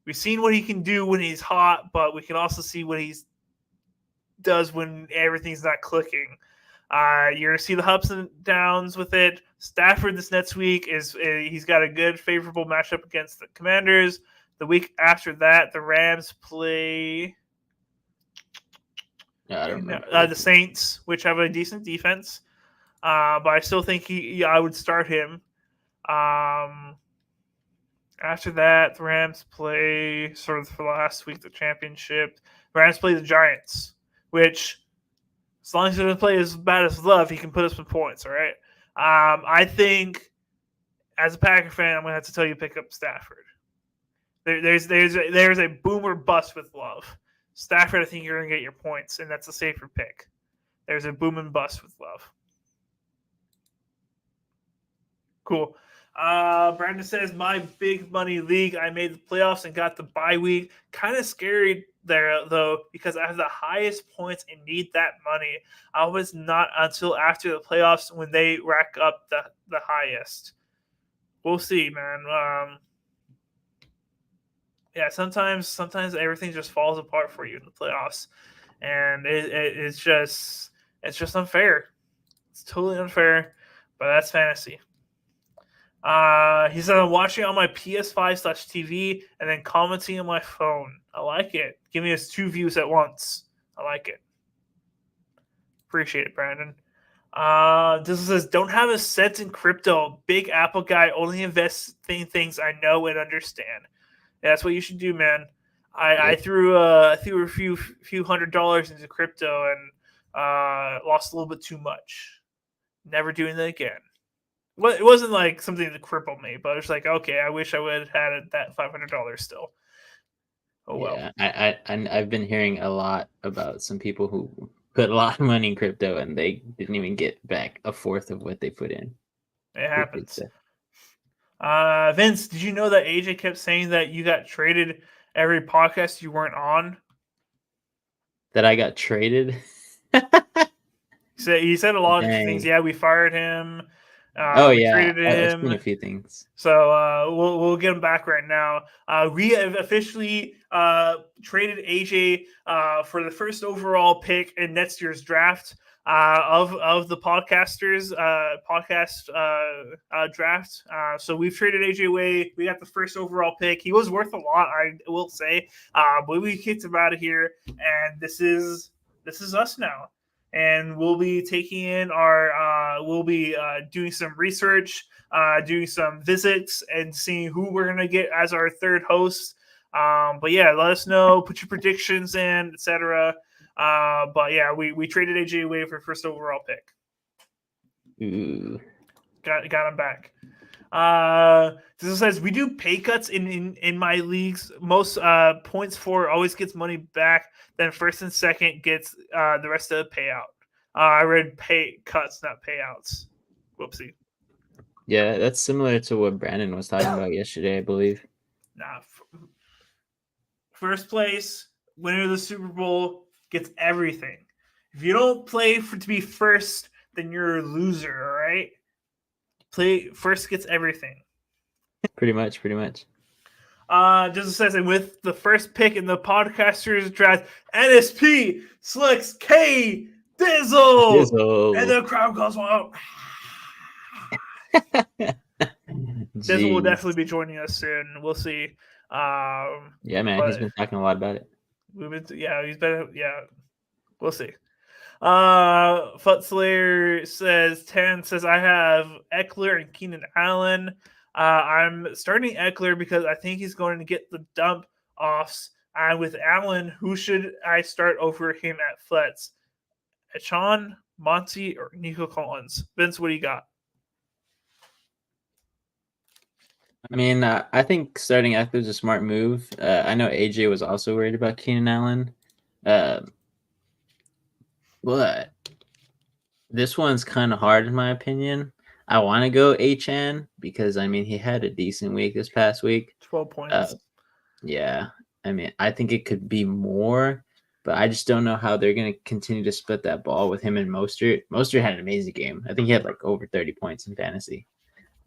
We've seen what he can do when he's hot, but we can also see what he does when everything's not clicking. You're gonna see the ups and downs with it. Stafford this next week he's got a good favorable matchup against the Commanders. The week after that, the Rams play the Saints, which have a decent defense. But I still think I would start him. After that, the Rams play sort of for the last week the championship. The Rams play the Giants, which as long as he doesn't play as bad as Love, he can put up some points. All right. I think as a Packer fan, I'm gonna have to tell you pick up Stafford. There's a boom or bust with Love. Stafford, I think you're gonna get your points, and that's a safer pick. There's a boom and bust with Love. Cool. Brandon says, my big money league, I made the playoffs and got the bye week. Kind of scary there, though, because I have the highest points and need that money. I was not until after the playoffs when they rack up the highest. We'll see, man. Yeah, sometimes everything just falls apart for you in the playoffs, and it's just unfair. It's totally unfair, but that's fantasy. He said, I'm watching on my PS5/TV and then commenting on my phone. I like it. Give me us 2 views at once. I like it. Appreciate it, Brandon. This says, don't have a cent in crypto. Big Apple guy, only invest in things I know and understand. Yeah, that's what you should do, man. I threw a few $100 into crypto and lost a little bit too much. Never doing that again. Well, it wasn't like something that crippled me, but it's like, okay, I wish I would have had that $500 still. Oh well. Yeah, I've been hearing a lot about some people who put a lot of money in crypto and they didn't even get back a fourth of what they put in. It happens. Vince, did you know that AJ kept saying that you got traded every podcast you weren't on? That I got traded? He said a lot of things. Yeah, we fired him. We traded him. I've seen a few things. So we'll get him back right now. We have officially traded AJ for the first overall pick in next year's draft of the podcasters podcast draft. So we've traded AJ away. We got the first overall pick. He was worth a lot, I will say, but we kicked him out of here, and this is us now. And we'll be taking in we'll be doing some research, doing some visits, and seeing who we're gonna get as our third host. But yeah, let us know, put your predictions in, etc. But yeah, we traded AJ away for first overall pick. Ooh. Got him back. This says we do pay cuts in my leagues. Most points for always gets money back. Then first and second gets the rest of the payout. I read pay cuts, not payouts. Whoopsie. Yeah, that's similar to what Brandon was talking about yesterday, I believe. Nah, first place, winner of the Super Bowl gets everything. If you don't play to be first, then you're a loser. All right, play first gets everything. Pretty much. Just says, and with the first pick in the podcasters draft, NSP selects K Dizzle, and Dizzle. the crowd goes out. Dizzle will Jeez. definitely be joining us soon. We'll see. Yeah, man, he's been talking a lot about it. He's been, we'll see. Futzler says, 10 says, I have Eckler and Keenan Allen. I'm starting Eckler because I think he's going to get the dump offs. And with Allen, who should I start over him at flats? Sean, Monty, or Nico Collins? Vince, what do you got? I mean, I think starting Eckler is a smart move. I know AJ was also worried about Keenan Allen. But this one's kind of hard in my opinion. I want to go HN because, I mean, he had a decent week this past week. 12 points. Yeah. I mean, I think it could be more, but I just don't know how they're going to continue to split that ball with him and Mostert. Mostert had an amazing game. I think he had like over 30 points in fantasy.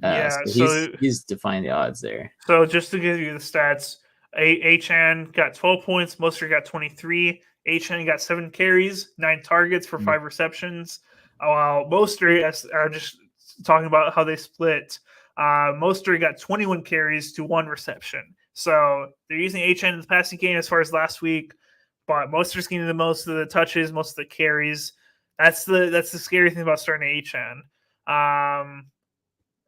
So he's defying the odds there. So just to give you the stats, HN got 12 points, Mostert got 23, HN got 7 carries, 9 targets for 5 receptions. While Mostert, I'm just talking about how they split, Mostert got 21 carries to 1 reception. So they're using HN in the passing game as far as last week, but Mostert's getting the most of the touches, most of the carries. That's the scary thing about starting HN.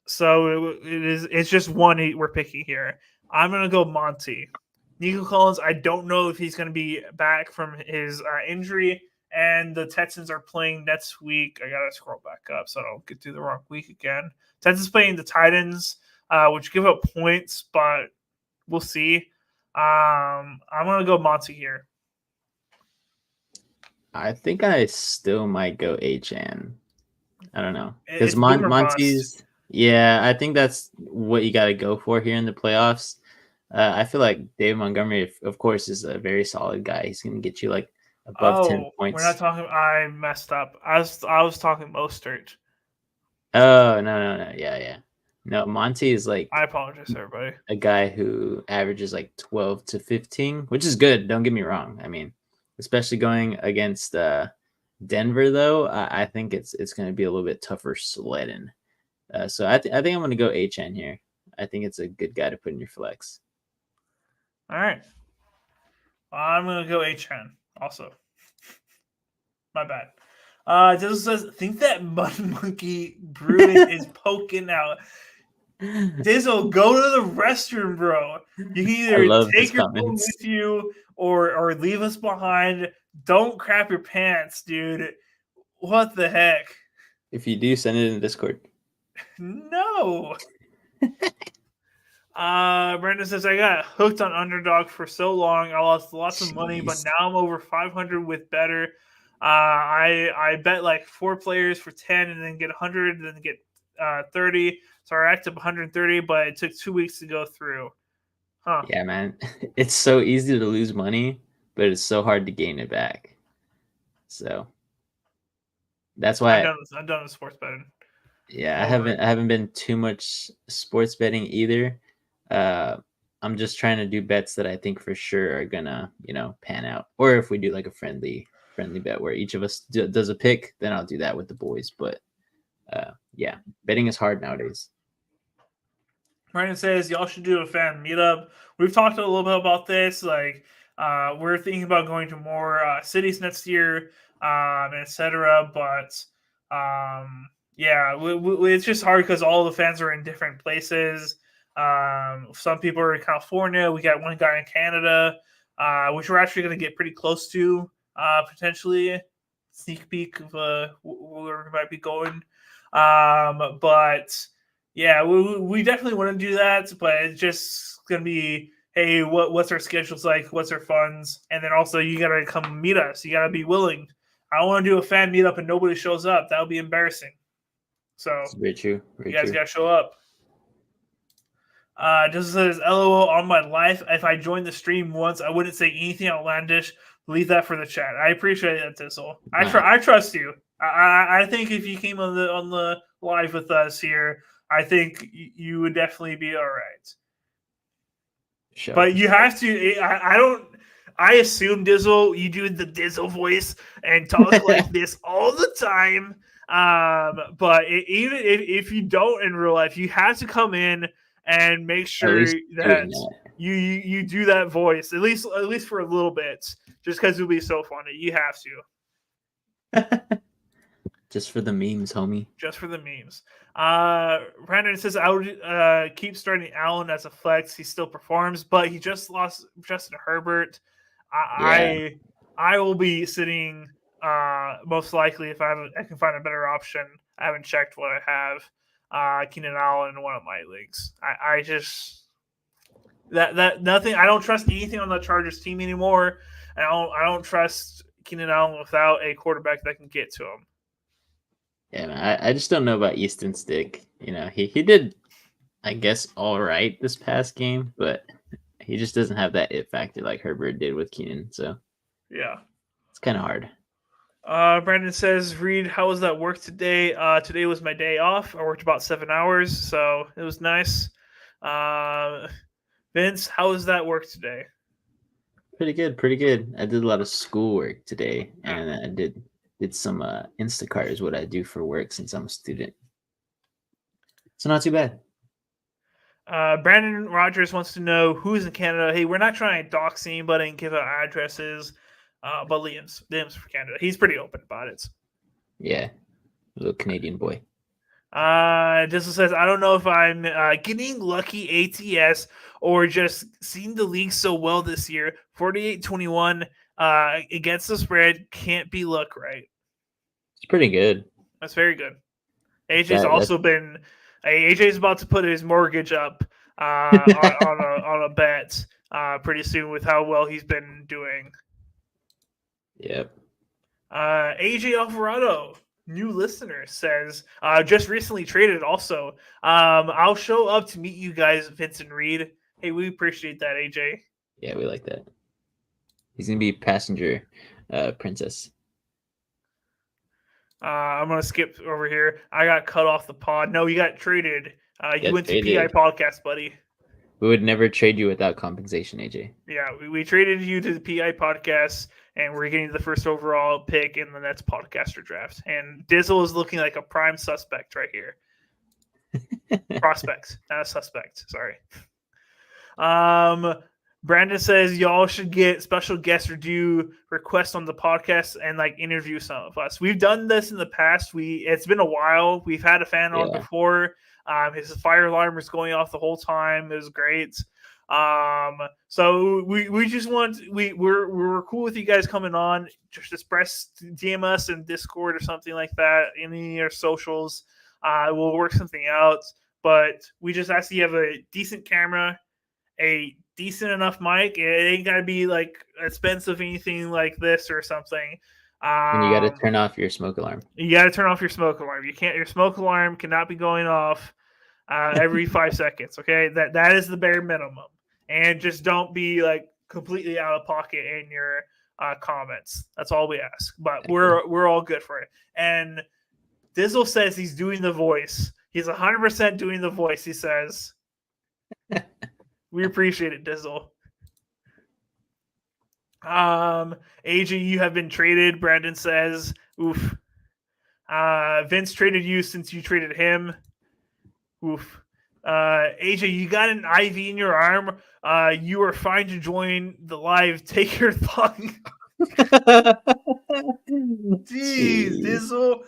So it's just one we're picking here. I'm going to go Monty. Nico Collins, I don't know if he's going to be back from his injury, and the Texans are playing next week. I got to scroll back up so I don't get through the wrong week again. Texans playing the Titans, which give up points, but we'll see. I'm going to go Monty here. I think I still might go HN. I don't know. Because Monty's... Yeah, I think that's what you got to go for here in the playoffs. I feel like David Montgomery, of course, is a very solid guy. He's going to get you like above 10 points. We're not talking. I messed up. I was talking Mostert. Oh, no. Yeah. No, Monty is like... I apologize, everybody. A guy who averages like 12 to 15, which is good. Don't get me wrong. I mean, especially going against Denver, though, I think it's going to be a little bit tougher sledding. So I think I'm going to go HN here. I think it's a good guy to put in your flex. All right. I'm going to go HN also. My bad. This says, think that Mud Monkey Brewing is poking out. Dizzle, go to the restroom, bro. You can either take your phone with you or leave us behind. Don't crap your pants, dude. What the heck? If you do, send it in Discord. No. Brandon says, I got hooked on Underdog for so long. I lost lots of money, but now I'm over 500 with better. I bet like 4 players for 10 and then get 100 and then get 30. So I racked up 130, but it took 2 weeks to go through. Huh. Yeah, man. It's so easy to lose money, but it's so hard to gain it back. So that's why I'm done with sports betting. Yeah, I haven't been too much sports betting either. I'm just trying to do bets that I think for sure are gonna, pan out. Or if we do like a friendly bet where each of us does a pick, then I'll do that with the boys. But yeah, betting is hard nowadays. Brandon says y'all should do a fan meetup. We've talked a little bit about this. Like, we're thinking about going to more cities next year, etc. But yeah, it's just hard because all the fans are in different places. Some people are in California. We got one guy in Canada, which we're actually going to get pretty close to, potentially. Sneak peek of where we might be going. But yeah, we definitely want to do that, but it's just going to be, hey, what's our schedules like? What's our funds? And then also you got to come meet us. You got to be willing. I don't want to do a fan meetup and nobody shows up. That would be embarrassing. So That's very true. you guys got to show up. Just says, LOL on my life. If I joined the stream once, I wouldn't say anything outlandish. Leave that for the chat. I appreciate that, Tizzle. I trust you. I think if you came on the live with us here, I think you would definitely be all right. Sure. But you have to. I don't. I assume Dizzle, you do the Dizzle voice and talk like this all the time. But even if you don't in real life, you have to come in and make sure that you do that voice at least for a little bit, just because it'll be so funny. You have to. Just for the memes, homie. Just for the memes. Brandon says I would keep starting Allen as a flex. He still performs, but he just lost Justin Herbert. I will be sitting most likely if I can find a better option. I haven't checked what I have. Keenan Allen in one of my leagues. I just that nothing. I don't trust anything on the Chargers team anymore. I don't trust Keenan Allen without a quarterback that can get to him. Yeah, man, I just don't know about Easton Stick. You know, he did, I guess, all right this past game, but he just doesn't have that it factor like Herbert did with Keenan. So yeah, it's kind of hard. Brandon says, Reed, how was that work today? Today was my day off. I worked about 7 hours, so it was nice. Vince, how was that work today? Pretty good. I did a lot of schoolwork today, and I did some Instacart is what I do for work since I'm a student. So not too bad. Brandon Rogers wants to know who's in Canada. Hey, we're not trying to dox anybody and give out addresses, but Liam's from Canada. He's pretty open about it. Yeah, little Canadian boy. Just says, I don't know if I'm getting lucky ATS or just seeing the league so well this year. 48-21 against the spread can't be luck, right? It's pretty good. That's very good. AJ's also been. AJ's about to put his mortgage up on a bet pretty soon with how well he's been doing. Yep. AJ Alvarado, new listener, says just recently traded. Also, I'll show up to meet you guys, Vince and Reed. Hey, we appreciate that, AJ. Yeah, we like that. He's gonna be passenger princess. I'm gonna skip over here. I got cut off the pod. No, you got traded. You went to PI podcast, buddy. We would never trade you without compensation, AJ. Yeah, we traded you to the PI podcast, and we're getting the first overall pick in the Nets podcaster draft. And Dizzle is looking like a prime suspect right here. Prospect, not a suspect. Sorry. Brandon says y'all should get special guests or do requests on the podcast and like interview some of us. We've done this in the past. It's been a while. We've had a fan on before. His fire alarm was going off the whole time. It was great. So we just want we're cool with you guys coming on. Just express DM us in Discord or something like that. Any of your socials, we'll work something out. But we just ask you have a decent camera, a decent enough mic. It ain't gotta be like expensive anything like this or something. And you got to turn off your smoke alarm. You got to turn off your smoke alarm. Your smoke alarm cannot be going off every 5 seconds. Okay, that is the bare minimum. And just don't be like completely out of pocket in your comments. That's all we ask. But we're all good for it. And Dizzle says he's doing the voice. He's 100% doing the voice. He says, "We appreciate it, Dizzle." AJ, you have been traded. Brandon says, "Oof." Vince traded you since you traded him. Oof. AJ, you got an IV in your arm. You are fine to join the live. Take your thumb. Jeez, Dizzle.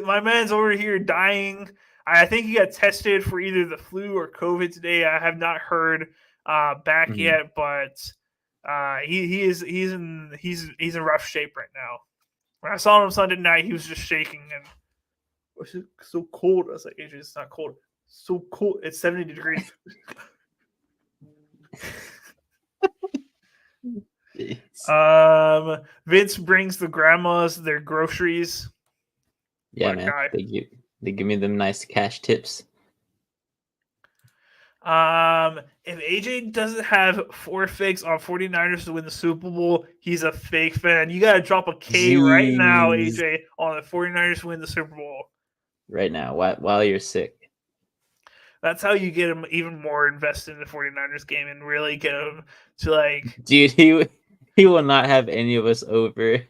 My man's over here dying. I think he got tested for either the flu or COVID today. I have not heard back yet, but he's in rough shape right now. When I saw him Sunday night, he was just shaking and was it so cold. I was like, AJ, it's not cold. It's so cold. It's 70 degrees. Vince brings the grandmas their groceries. Yeah, man. They give me them nice cash tips. If AJ doesn't have 4 figs on 49ers to win the Super Bowl, he's a fake fan. You gotta drop a K right now, Jeez. AJ, on the 49ers to win the Super Bowl. Right now, while you're sick. That's how you get him even more invested in the 49ers game and really get him to like. Dude, he will not have any of us over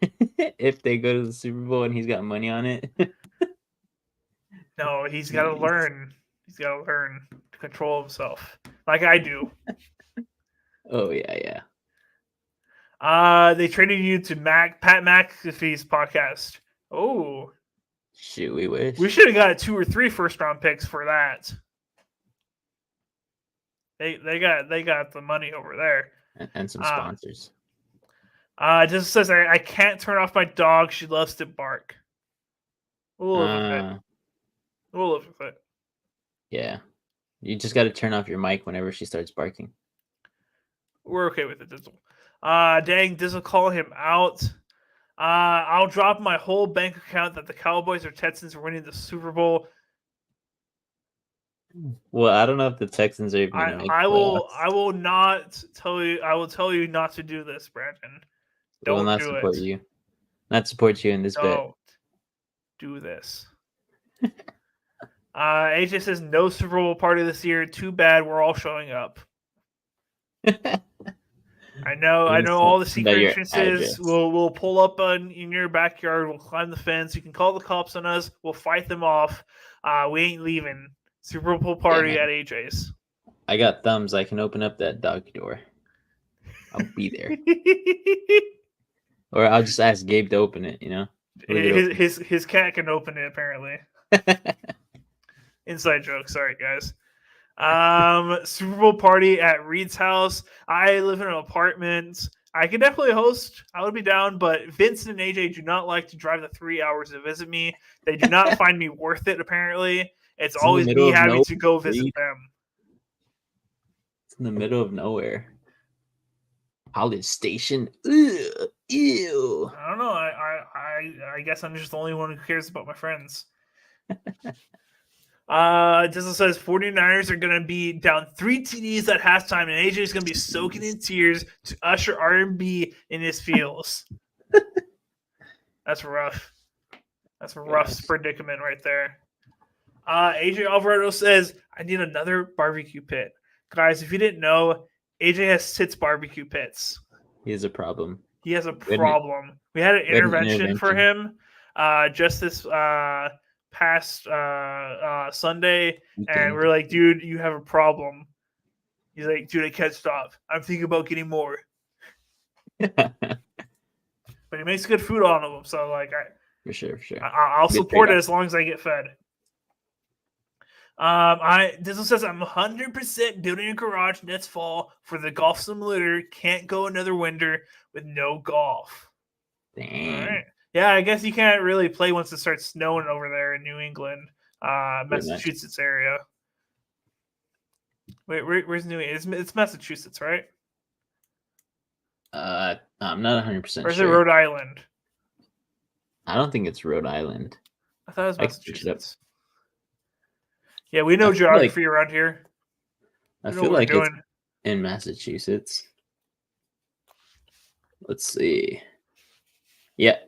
if they go to the Super Bowl and he's got money on it. No, he's got to learn. He's got to learn to control himself, like I do. Oh yeah. They traded you to Pat McAfee's podcast. Oh, shoot, we wish we should have got 2 or 3 first-round picks for that. They got the money over there and some sponsors. Just says I can't turn off my dog. She loves to bark. We'll live with it. We'll live with it. Yeah, you just got to turn off your mic whenever she starts barking. We're okay with it, Dizzle. Dang, Dizzle, call him out. I'll drop my whole bank account that the Cowboys or Texans are winning the Super Bowl. Well, I don't know if the Texans are even going to make playoffs. I will not tell you. I will tell you not to do this, Brandon. Don't not do support it. You. Not support you in this bet. Don't do this. AJ says no Super Bowl party this year. Too bad. We're all showing up. I know all the secret entrances. We'll pull up in your backyard. We'll climb the fence. You can call the cops on us. We'll fight them off. We ain't leaving. Super Bowl party at AJ's. I got thumbs. I can open up that dog door. I'll be there. Or I'll just ask Gabe to open it, you know? His cat can open it, apparently. Inside joke. Sorry, guys. Super Bowl party at Reed's house. I live in an apartment. I could definitely host. I would be down, but Vincent and AJ do not like to drive the 3 hours to visit me. They do not find me worth it, apparently. It's always me having to go visit them. It's in the middle of nowhere. College Station. Ugh, ew. I don't know. I guess I'm just the only one who cares about my friends. Dizzle says 49ers are going to be down 3 TDs at halftime, and AJ is going to be soaking in tears to usher R&B in his feels. That's rough. That's a rough predicament right there. AJ Alvarado says, I need another barbecue pit. Guys, if you didn't know, AJ has 6 barbecue pits. He has a problem. He has a problem. We had an intervention for him just this past Sunday, and we're like, dude, you have a problem. He's like, dude, I can't stop. I'm thinking about getting more. But he makes good food on them, so like, for sure. I'll support it as long as I get fed. Dizzle says I'm 100% building a garage next fall for the golf simulator. Can't go another winter with no golf. Dang. All right. Yeah, I guess you can't really play once it starts snowing over there in New England, Massachusetts area. Wait, where's New England? It's Massachusetts, right? I'm not 100% sure. Or is it Rhode Island? I don't think it's Rhode Island. I thought it was Massachusetts. Yeah, we know geography around here. I feel like it's in Massachusetts. Let's see. Yeah,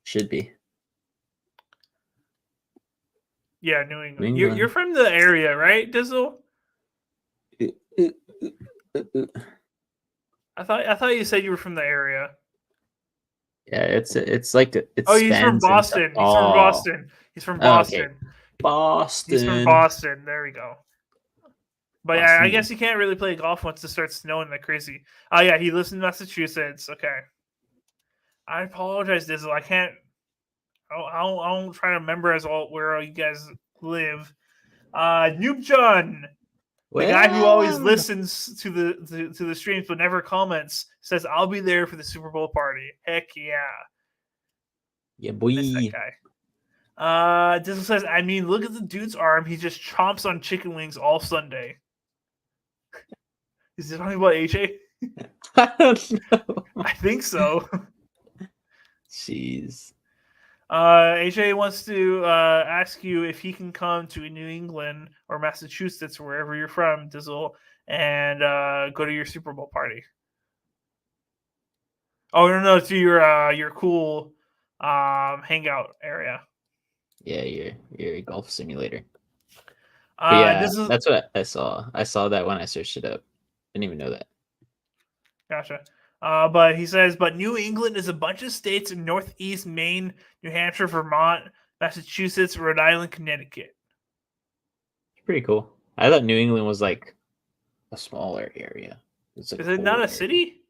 should be. Yeah, New England. You're from the area, right, Dizzle? I thought you said you were from the area. Yeah, it's like it's. Oh, he's from Boston. He's from Boston. Okay. Boston. He's from Boston. There we go. But yeah, I guess you can't really play golf once it starts snowing like crazy. Oh yeah, he lives in Massachusetts. Okay. I apologize, Dizzle. I can't. I'll try to memorize where all you guys live. Noob John, the guy who always listens to the streams but never comments, says I'll be there for the Super Bowl party. Heck yeah. Yeah, boy. That's that guy. Dizzle says, I mean, look at the dude's arm. He just chomps on chicken wings all Sunday. Is it talking about AJ? I don't know. I think so. Jeez. AJ wants to ask you if he can come to New England or Massachusetts, wherever you're from, Dizzle, and go to your Super Bowl party. Oh no, to your cool hangout area. Yeah, your golf simulator. But yeah, This is that's what I saw. I saw that when I searched it up. Didn't even know that. gotcha. But he says, but New England is a bunch of states in Northeast Maine, New Hampshire, Vermont, Massachusetts, Rhode Island, Connecticut. It's pretty cool. I thought New England was like a smaller area. It's a Is it not cool a area. city?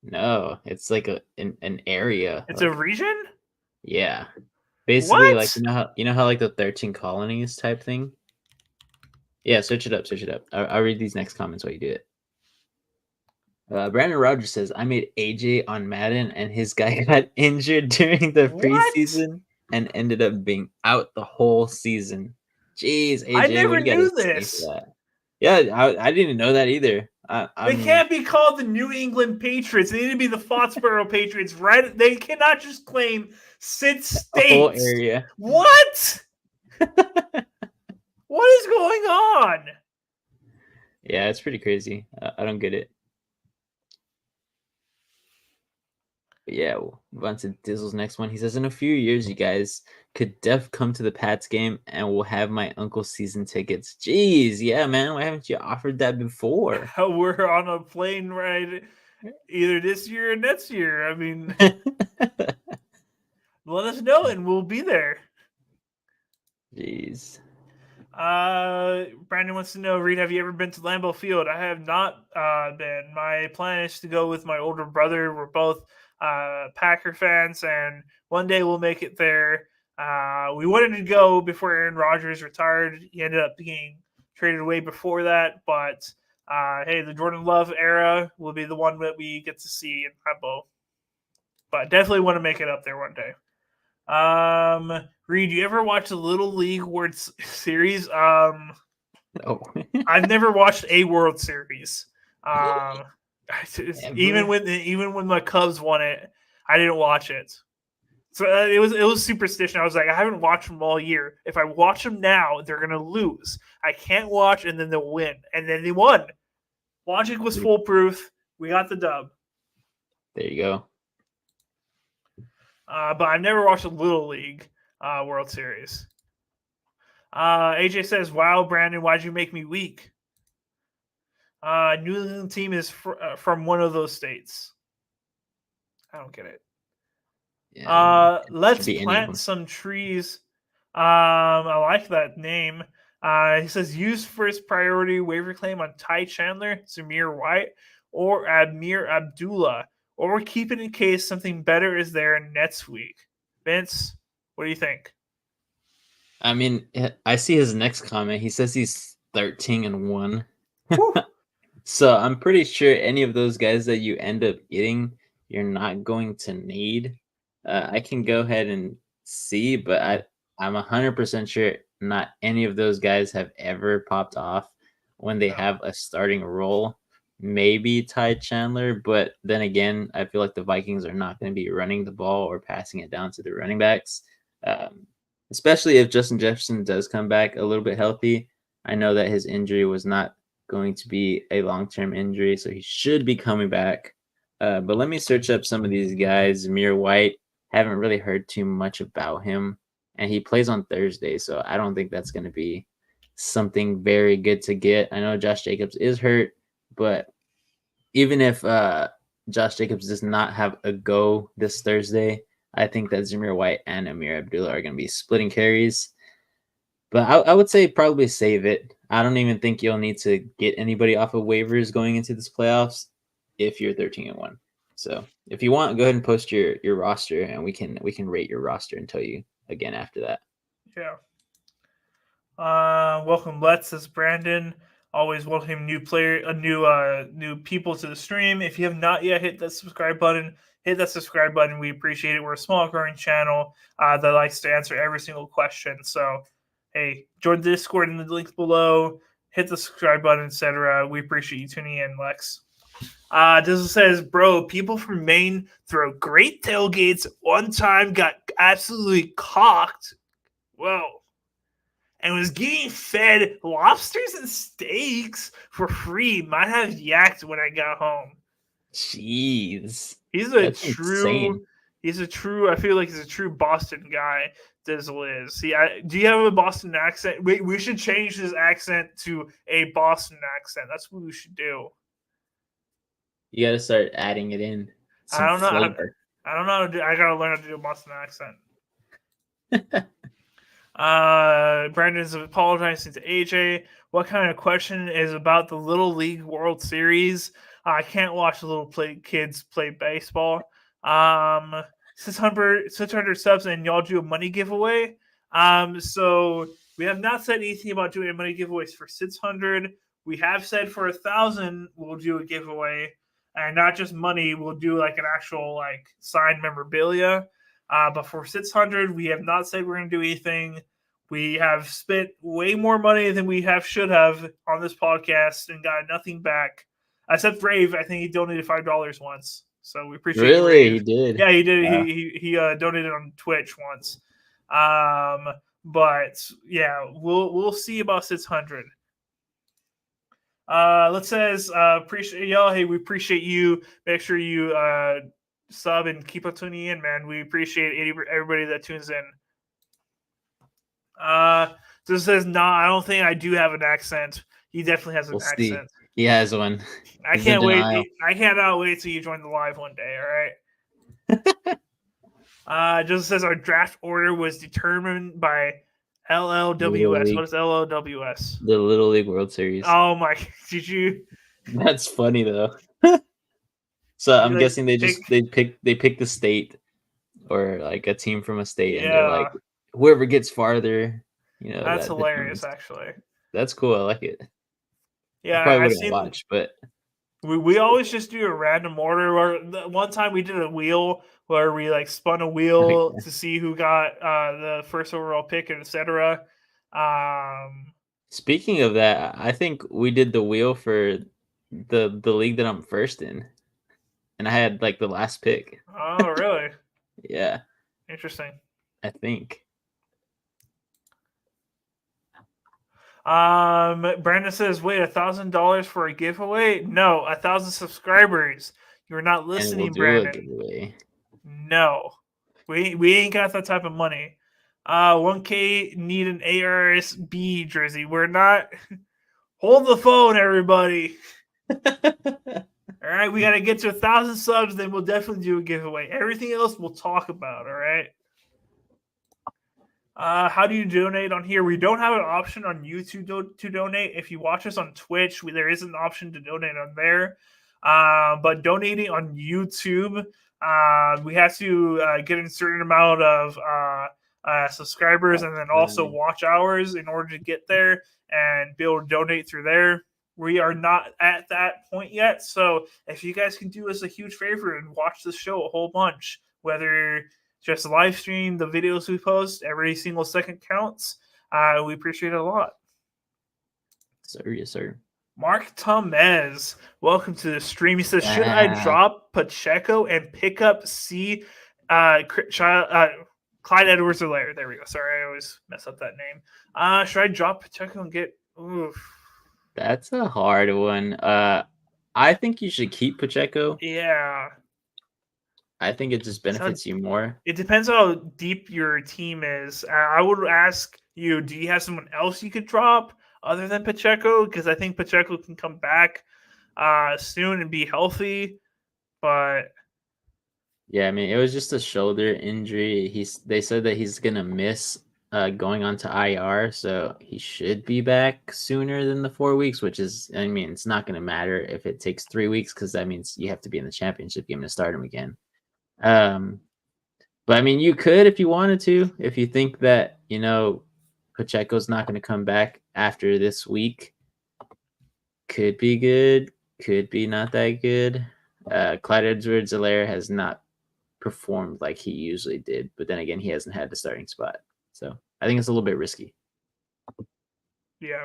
No, it's like an area. It's like, a region? Yeah. Basically, What? like you know how like the 13 colonies type thing. Yeah, search it up. Search it up. I'll read these next comments while you do it. Brandon Rogers says, "I made AJ on Madden, and his guy got injured during the What? preseason and ended up being out the whole season." Jeez, I AJ, what never do you got knew to say this. for that? Yeah, I didn't even know that either. They I'm can't be called the New England Patriots. They need to be the Foxborough Patriots, right? They cannot just claim 6 a whole states. area. What? What is going on? Yeah, it's pretty crazy. I don't get it. But yeah, we'll move on to Dizzle's next one. He says, "In a few years, you guys could come to the Pats game, and we'll have my uncle's season tickets." Jeez, yeah, man. Why haven't you offered that before? We're on a plane ride either this year or next year. I mean, let us know and we'll be there. Jeez. Brandon wants to know, Reed, have you ever been to Lambeau Field? I have not been. My plan is to go with my older brother. We're both Packer fans, and one day we'll make it there. We wanted to go before Aaron Rodgers retired. He ended up being traded away before that, but hey, the Jordan Love era will be the one that we get to see in Lambeau. But definitely want to make it up there one day. Reed, you ever watch the Little League World Series? No. I've never watched a World Series. Even Ever? when my Cubs won it, I didn't watch it. So it was superstition. I was like, I haven't watched them all year. If I watch them now, they're gonna lose. I can't watch, and then they'll win, and then they won. Logic was foolproof. We got the dub. There you go. But I've never watched a Little League World Series. AJ says, "Wow, Brandon, why'd you make me weak?" New England team is from one of those states. I don't get it. Yeah, Let's plant some trees. I like that name. He says, use first priority waiver claim on Ty Chandler, Zamir White, or Amir Abdullah, or keep it in case something better is there next week. Vince, what do you think? I mean, I see his next comment. He says he's 13-1. So I'm pretty sure any of those guys that you end up getting, you're not going to need. I can go ahead and see, but I'm 100% sure not any of those guys have ever popped off when they have a starting role. Maybe Ty Chandler, but then again, I feel like the Vikings are not going to be running the ball or passing it down to the running backs, especially if Justin Jefferson does come back a little bit healthy. I know that his injury was not going to be a long-term injury, so he should be coming back. But let me search up some of these guys. Zamir White, haven't really heard too much about him, and he plays on Thursday, so I don't think that's going to be something very good to get. I know Josh Jacobs is hurt, but even if Josh Jacobs does not have a go this Thursday, I think that Zamir White and Amir Abdullah are going to be splitting carries. But I would say probably save it. I don't even think you'll need to get anybody off of waivers going into this playoffs if you're 13-1. So if you want, go ahead and post your roster, and we can rate your roster and tell you again after that. Yeah. Welcome, Let's. This is Brandon. Always welcome new people to the stream. If you have not yet hit that subscribe button, hit that subscribe button. We appreciate it. We're a small growing channel that likes to answer every single question. So, hey, join the Discord in the links below. Hit the subscribe button, etc. We appreciate you tuning in, Lex. This says, bro, people from Maine throw great tailgates. One time got absolutely cocked. Whoa. And was getting fed lobsters and steaks for free. Might have yacked when I got home. Jeez. He's That's insane. a true, I feel like he's a true Boston guy, Dizzle is. See, do you have a Boston accent? We should change his accent to a Boston accent. That's what we should do. You got to start adding it in. Some I don't know. flavor. I don't know how to do. I gotta learn how to do a Boston accent. Brandon's apologizing to AJ. What kind of question is about the Little League World Series? I can't watch little kids play baseball. 600 subs and y'all do a money giveaway. So we have not said anything about doing money giveaways for 600. We have said for 1,000 we'll do a giveaway, and not just money. We'll do like an actual like signed memorabilia. But for 600, we have not said we're going to do anything. We have spent way more money than we should have on this podcast and got nothing back. Except Brave, I think he donated $5 once, so we appreciate. Really, he did. Yeah, he did. Wow. He donated on Twitch once. But yeah, we'll see about 600. Let's says appreciate y'all. Hey, we appreciate you. Make sure you sub and keep on tuning in, man. We appreciate everybody that tunes in. This says I don't think I do have an accent. He definitely has an accent. He has one. I can't wait. I cannot wait till you join the live one day. All right. Just says our draft order was determined by LLWS. What is LLWS? The Little League World Series. Oh my! Did you? That's funny though. So I'm guessing they pick the state or like a team from a state, and they're like, whoever gets farther, That's hilarious, actually. That's cool. I like it. Yeah, I probably wouldn't watch, but we always just do a random order. Or one time we did a wheel where we like spun a wheel to see who got the first overall pick, and etc. Speaking of that, I think we did the wheel for the league that I'm first in, and I had like the last pick. Oh, really? Yeah. Interesting. I think. Brandon says, "Wait, $1,000 for a giveaway? No, 1,000 subscribers. You're not listening, Brandon. No, we ain't got that type of money. 1K need an ARSB jersey. We're not. Hold the phone, everybody. All right, we got to get to 1,000 subs, then we'll definitely do a giveaway. Everything else we'll talk about. All right." How do you donate on here? We don't have an option on YouTube to donate. If you watch us on Twitch, there is an option to donate on there. But donating on YouTube, we have to get a certain amount of subscribers and then also watch hours in order to get there and be able to donate through there. We are not at that point yet. So if you guys can do us a huge favor and watch the show a whole bunch, whether just live stream the videos we post, every single second counts. We appreciate it a lot. Yes, sir. Mark Tomez, welcome to the stream. He says, should I drop Pacheco and pick up Clyde Edwards-Helaire? There we go. Sorry, I always mess up that name. Should I drop Pacheco and get... Oof. That's a hard one. I think you should keep Pacheco. Yeah. I think it just benefits you more. It depends on how deep your team is. I would ask you, do you have someone else you could drop other than Pacheco? Because I think Pacheco can come back soon and be healthy. But yeah, I mean, it was just a shoulder injury. They said that he's gonna miss going on to IR, so he should be back sooner than the 4 weeks. Which is, I mean, it's not gonna matter if it takes 3 weeks because that means you have to be in the championship game to start him again. But I mean, you could if you wanted to, if you think that, Pacheco's not going to come back after this week. Could be good, could be not that good. Clyde Edwards-Helaire has not performed like he usually did, but then again, he hasn't had the starting spot. So I think it's a little bit risky. Yeah.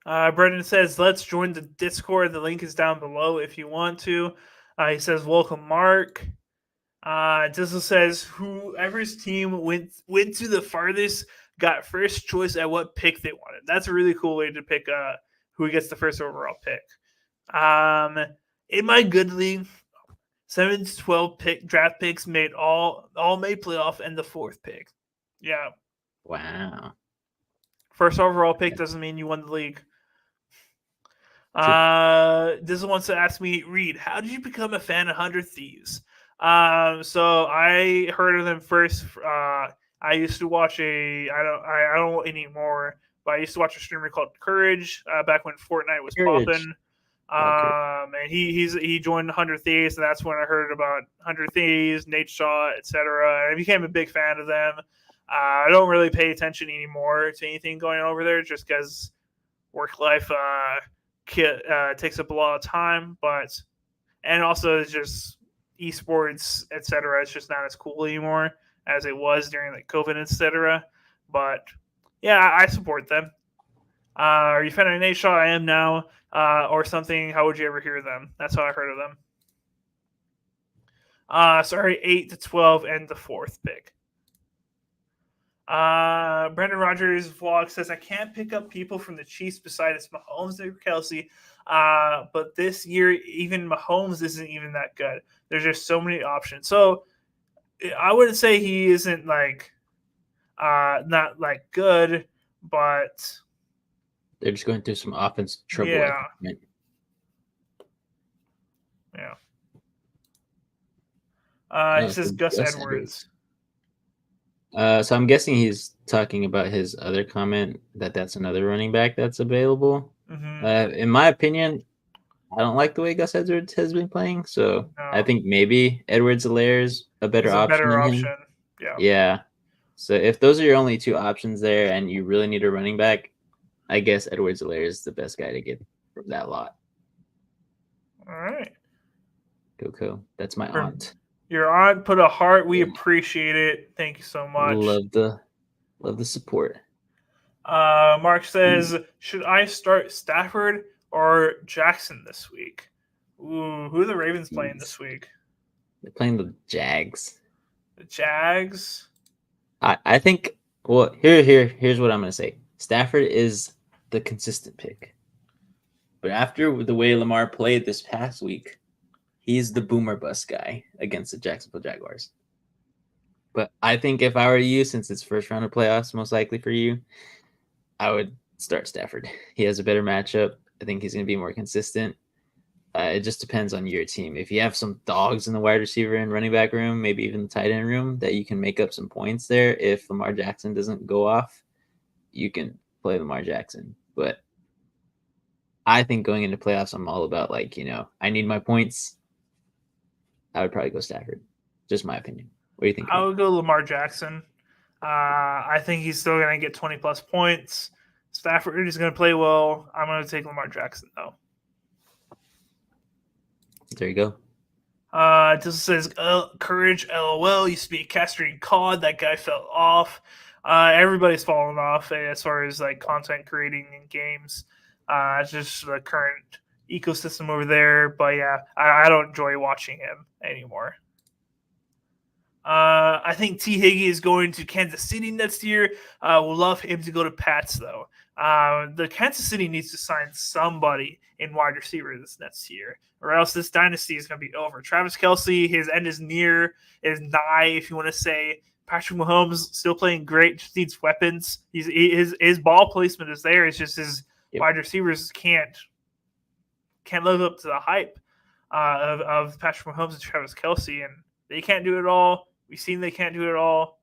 Brendan says, let's join the Discord. The link is down below if you want to. He says, welcome, Mark. Dizzle says, whoever's team went to the farthest got first choice at what pick they wanted. That's a really cool way to pick who gets the first overall pick. In my good league, 7 to 12 draft picks made all made playoff and the fourth pick. Yeah. Wow. First overall pick doesn't mean you won the league. This wants to ask me, Reed, how did you become a fan of 100 Thieves? So I heard of them first. I used to watch I don't anymore, but I used to watch a streamer called Courage back when Fortnite was popping. And he joined 100 Thieves, and that's when I heard about 100 Thieves, Nate Shaw, etc. I became a big fan of them. I don't really pay attention anymore to anything going on over there, just because work life takes up a lot of time. And also it's just esports, etc. It's just not as cool anymore as it was during like COVID, etc. But yeah, I support them. Are you a fan of Nate Shaw? I am now. Or something. How would you ever hear them? That's how I heard of them. Sorry, 8 to 12 and the fourth pick. Brendan Rogers vlog says, I can't pick up people from the Chiefs besides Mahomes or Kelsey. But this year, even Mahomes isn't even that good. There's just so many options. So I wouldn't say he isn't like not like good, but they're just going through some offense trouble. Yeah. Yeah. He says Gus Edwards. So I'm guessing he's talking about his other comment that's another running back that's available. Mm-hmm. In my opinion, I don't like the way Gus Edwards has been playing, so I think maybe Edwards-Helaire is a better option than him. Yeah. So if those are your only two options there and you really need a running back, I guess Edwards-Helaire is the best guy to get from that lot. All right. Coco. That's my aunt. Your aunt put a heart. We appreciate it. Thank you so much. Love the support. Mark says, should I start Stafford or Jackson this week? Ooh, who are the Ravens playing this week? They're playing the Jags. The Jags? I think, well, here's what I'm going to say. Stafford is the consistent pick. But after the way Lamar played this past week, he's the boomer bust guy against the Jacksonville Jaguars. But I think if I were you, since it's first round of playoffs, most likely for you, I would start Stafford. He has a better matchup. I think he's going to be more consistent. It just depends on your team. If you have some dogs in the wide receiver and running back room, maybe even the tight end room, that you can make up some points there. If Lamar Jackson doesn't go off, you can play Lamar Jackson. But I think going into playoffs, I'm all about I need my points. I would probably go Stafford. Just my opinion. What do you think? I would go Lamar Jackson. I think he's still going to get 20 plus points. Stafford is going to play well. I'm going to take Lamar Jackson though. There you go. This says Courage LOL used to be a castrating COD. That guy fell off. Everybody's fallen off as far as like content creating in games. It's just the current ecosystem over there. But yeah, I don't enjoy watching him anymore. I think T. Higgy is going to Kansas City next year. We'll love him to go to Pats though. The Kansas City needs to sign somebody in wide receiver this next year, or else this dynasty is going to be over. Travis Kelce, his end is nigh, if you want to say. Patrick Mahomes still playing great, just needs weapons. His ball placement is there. It's just his wide receivers can't live up to the hype of Patrick Mahomes and Travis Kelce, and they can't do it all. We've seen they can't do it all.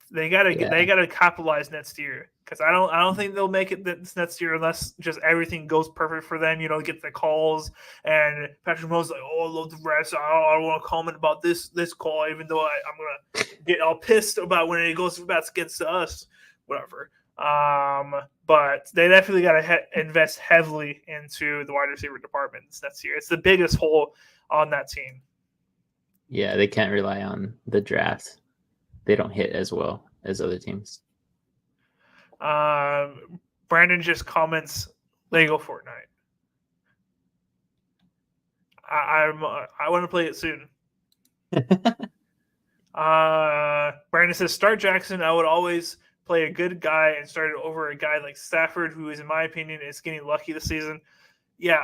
They gotta capitalize next year, because I don't think they'll make it this next year unless just everything goes perfect for them. Get the calls, and Patrick Mahomes like, I love the refs. I don't want to comment about this call, even though I'm gonna get all pissed about when it goes against us, whatever. But they definitely gotta invest heavily into the wide receiver department next year. It's the biggest hole on that team. Yeah, they can't rely on the draft. They don't hit as well as other teams. Brandon just comments Lego Fortnite. I want to play it soon. Brandon says start Jackson. I would always play a good guy and start it over a guy like Stafford, who is, in my opinion, is getting lucky this season. Yeah,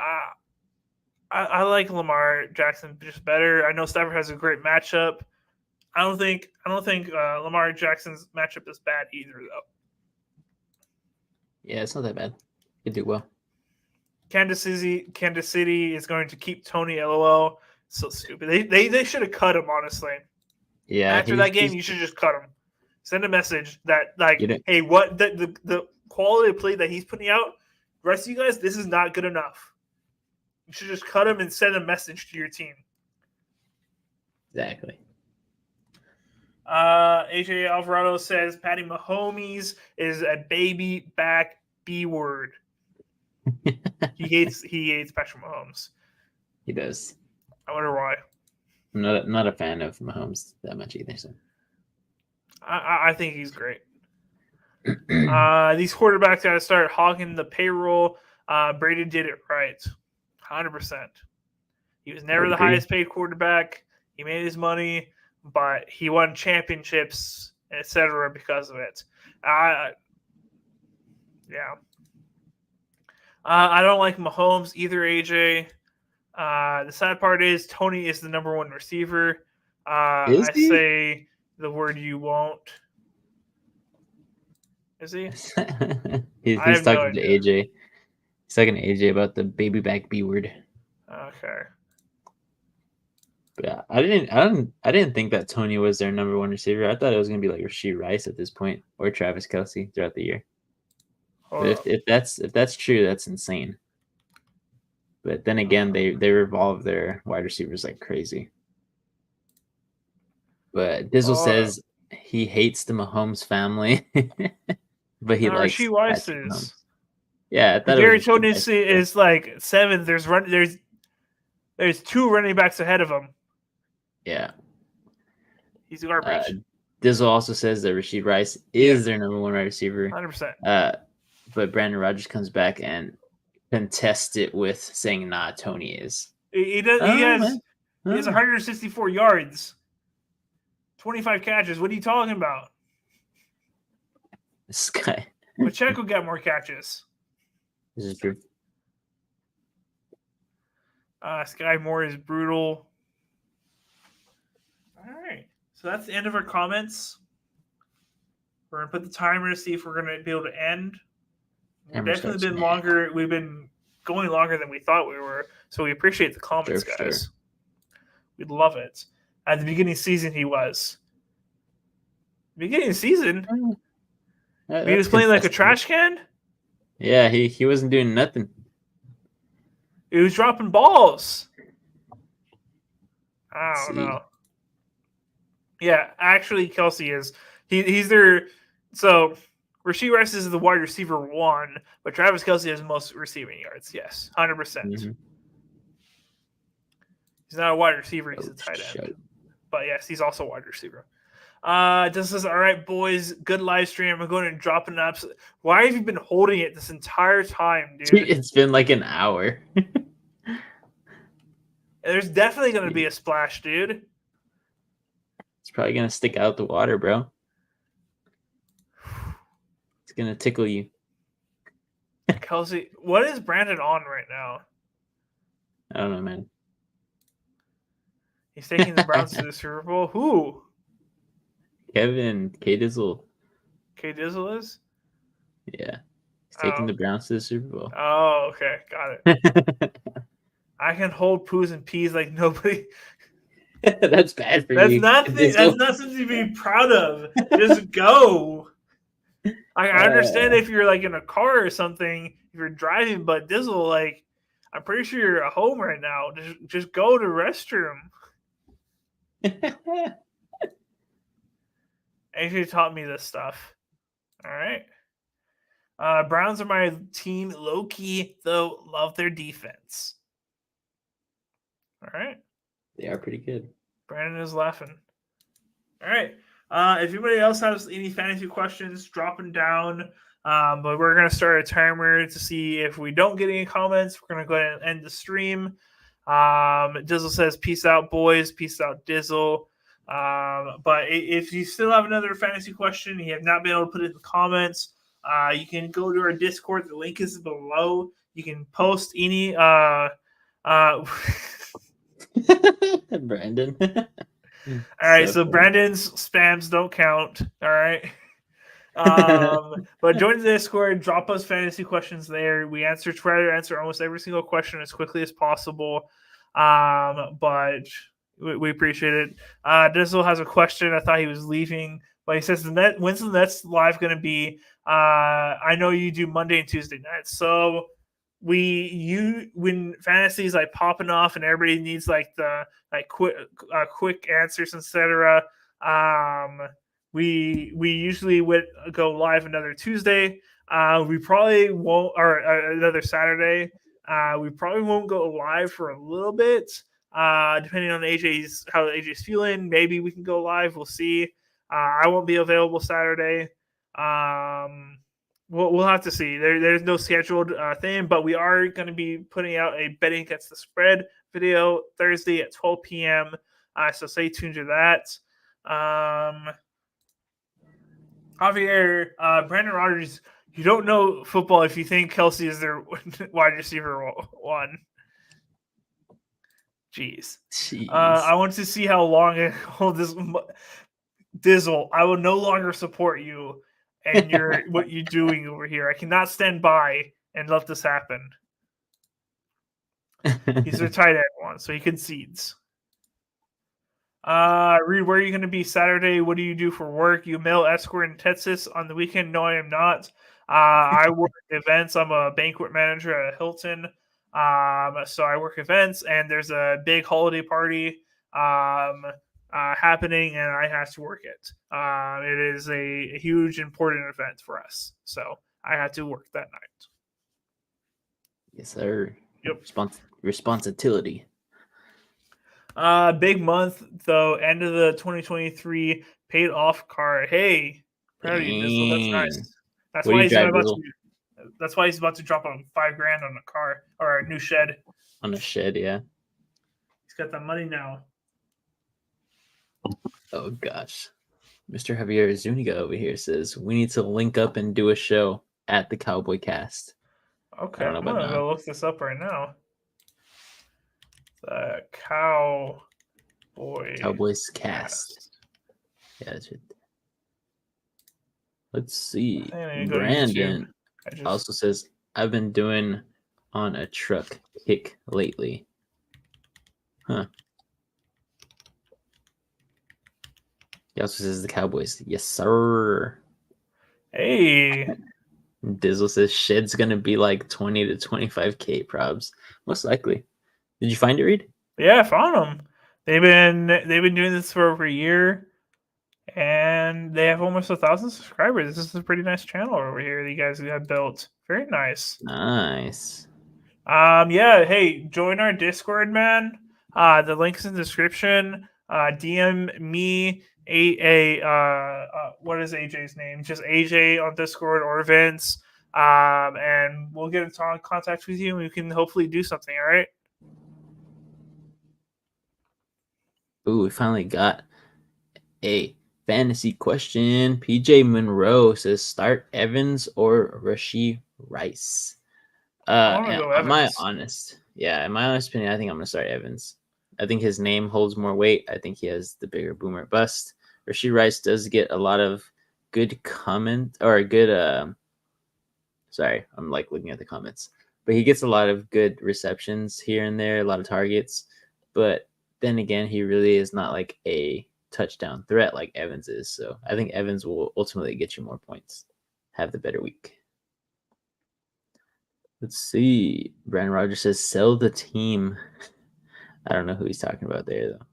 I like Lamar Jackson just better. I know Stafford has a great matchup. I don't think Lamar Jackson's matchup is bad either, though. Yeah, it's not that bad. You do well. Kansas City is going to keep Tony. LOL. So stupid. They should have cut him, honestly. Yeah. After that game, you should just cut him. Send a message that hey, what the quality of play that he's putting out, the rest of you guys, this is not good enough. You should just cut him and send a message to your team. Exactly. AJ Alvarado says Patty Mahomes is a baby back B word. He hates Patrick Mahomes. He does. I wonder why. I'm not a fan of Mahomes that much either. So I think he's great. These quarterbacks got to start hogging the payroll. Brady did it right, 100%. He was never the highest paid quarterback. He made his money, but he won championships, etc. because of it. Yeah. I don't like Mahomes either, AJ. The sad part is Tony is the number one receiver. Is he? Say the word you won't. Is he? he's talking to AJ. He's talking to AJ about the baby back B word. Okay. But yeah, I didn't think that Tony was their number one receiver. I thought it was gonna be like Rashee Rice at this point or Travis Kelce throughout the year. But if that's true, that's insane. But then again, they revolve their wide receivers like crazy. But Dizzle says he hates the Mahomes family, but he likes Rashee Rice is. Yeah, I thought Gary Tony is like 7th. There's 2 running backs ahead of him. Yeah, he's garbage. Dizzle also says that Rashee Rice is their number one wide receiver. 100%. But Brandon Rodgers comes back and contests it with saying, "Nah, Tony is." He does. He has 164 yards, 25 catches. What are you talking about? This guy. Pacheco got more catches. This is true. Sky Moore is brutal. All right. So that's the end of our comments. We're going to put the timer to see if we're going to be able to end. We've definitely been longer. We've been going longer than we thought we were. So we appreciate the comments, guys. Sure. We'd love it. At the beginning of the season, he was. Beginning of the season? He was playing like a trash can? Yeah, he wasn't doing nothing. He was dropping balls. I don't know. Yeah, actually, Kelce is. He's their. So, Rashee Rice is the wide receiver 1, but Travis Kelce has the most receiving yards. Yes, 100%. Mm-hmm. He's not a wide receiver. He's a tight end. But yes, he's also a wide receiver. This says, all right, boys, good live stream. I'm going to drop an up. Why have you been holding it this entire time, dude? It's been like an hour. There's definitely going to be a splash, dude. It's probably going to stick out the water, bro. It's going to tickle you. Kelce, what is Brandon on right now? I don't know, man. He's taking the Browns to the Super Bowl. Who? Kevin K Dizzle. K Dizzle is? Yeah. He's taking the Browns to the Super Bowl. Oh, okay. Got it. I can hold poos and peas like nobody. That's bad for you. That's not something to be proud of. Just go. I understand if you're like in a car or something, if you're driving, but Dizzle, like, I'm pretty sure you're at home right now. Just go to the restroom. Actually taught me this stuff. All right. Browns are my team. Low key, though, love their defense. All right. They are pretty good. Brandon is laughing. All right. If anybody else has any fantasy questions, drop them down. But we're going to start a timer to see if we don't get any comments. We're going to go ahead and end the stream. Dizzle says, peace out, boys. Peace out, Dizzle. But if you still have another fantasy question, you have not been able to put it in the comments, you can go to our Discord. The link is below. You can post any. Brandon. All right, so Brandon's spams don't count. All right. But join the Discord, drop us fantasy questions there. We try to answer almost every single question as quickly as possible. But we appreciate it. Dizzle has a question. I thought he was leaving, but he says, when's the Nets live going to be? I know you do Monday and Tuesday nights. So when fantasy is like popping off and everybody needs like the quick answers, etc. We usually would go live another Tuesday. We probably won't, or another Saturday. We probably won't go live for a little bit, depending on how AJ's feeling. Maybe we can go live. We'll see. I won't be available Saturday. We'll have to see. There's no scheduled thing, but we are going to be putting out a betting against the spread video Thursday at 12 p.m. So stay tuned to that. Javier, Brandon Rodgers, you don't know football if you think Kelsey is their wide receiver one. Jeez. I want to see how long I hold this. Dizzle, I will no longer support you and what you're doing over here. I cannot stand by and let this happen. He's their tight end one, so he concedes. Reed, where are you going to be Saturday? What do you do for work? You mail escort in Texas on the weekend? No, I am not. I work events. I'm a banquet manager at a Hilton. So I work events, and there's a big holiday party happening, and I have to work it. It is a huge, important event for us, so I had to work that night. Yes, sir. Yep. Responsibility. Big month though. End of the 2023 paid off car. Hey, proud of you, Dizzle. That's nice. That's why he's about to drop $5,000 on a car or a new shed. On a shed, yeah. He's got that money now. Oh gosh, Mr. Javier Zuniga over here says we need to link up and do a show at the Cowboy Cast. Okay, I'm gonna go look this up right now. The Cowboys Cast. Yeah, that's it. Let's see. Brandon also says I've been doing on a truck kick lately. Huh. He also says the Cowboys. Yes, sir. Hey. Dizzle says shed's gonna be like 20 to 25K probs. Most likely. Did you find it, Reed? Yeah, I found them. They've been doing this for over a year, and they have almost 1,000 subscribers. This is a pretty nice channel over here that you guys have built. Very nice. Nice. Yeah. Hey, join our Discord, man. The link's in the description. DM me what is AJ's name? Just AJ on Discord or Vince. And we'll get in contact with you, and we can hopefully do something. All right. Ooh, we finally got a fantasy question. PJ Monroe says start Evans or Rashee Rice. In my honest opinion, I think I'm gonna start Evans. I think his name holds more weight. I think he has the bigger boomer bust. Rashee Rice does get a lot of good sorry, I'm like looking at the comments. But he gets a lot of good receptions here and there, a lot of targets. But then again, he really is not like a touchdown threat like Evans is. So I think Evans will ultimately get you more points, have the better week. Let's see. Brandon Rodgers says sell the team. I don't know who he's talking about there, though.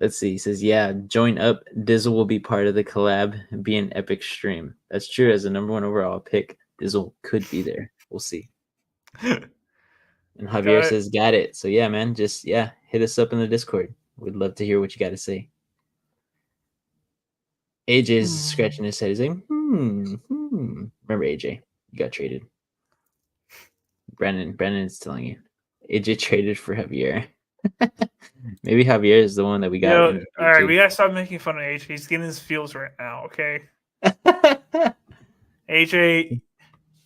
Let's see. He says, yeah, join up. Dizzle will be part of the collab and be an epic stream. That's true. As the number 1 overall pick, Dizzle could be there. We'll see. And Javier says, got it. So, yeah, man, just, hit us up in the Discord. We'd love to hear what you got to say. AJ is scratching his head. He's like, Remember AJ? You got traded. Brennan's telling you. AJ traded for Javier. Maybe Javier is the one that we got. All right, we gotta stop making fun of AJ. He's getting his feels right now. Okay, AJ,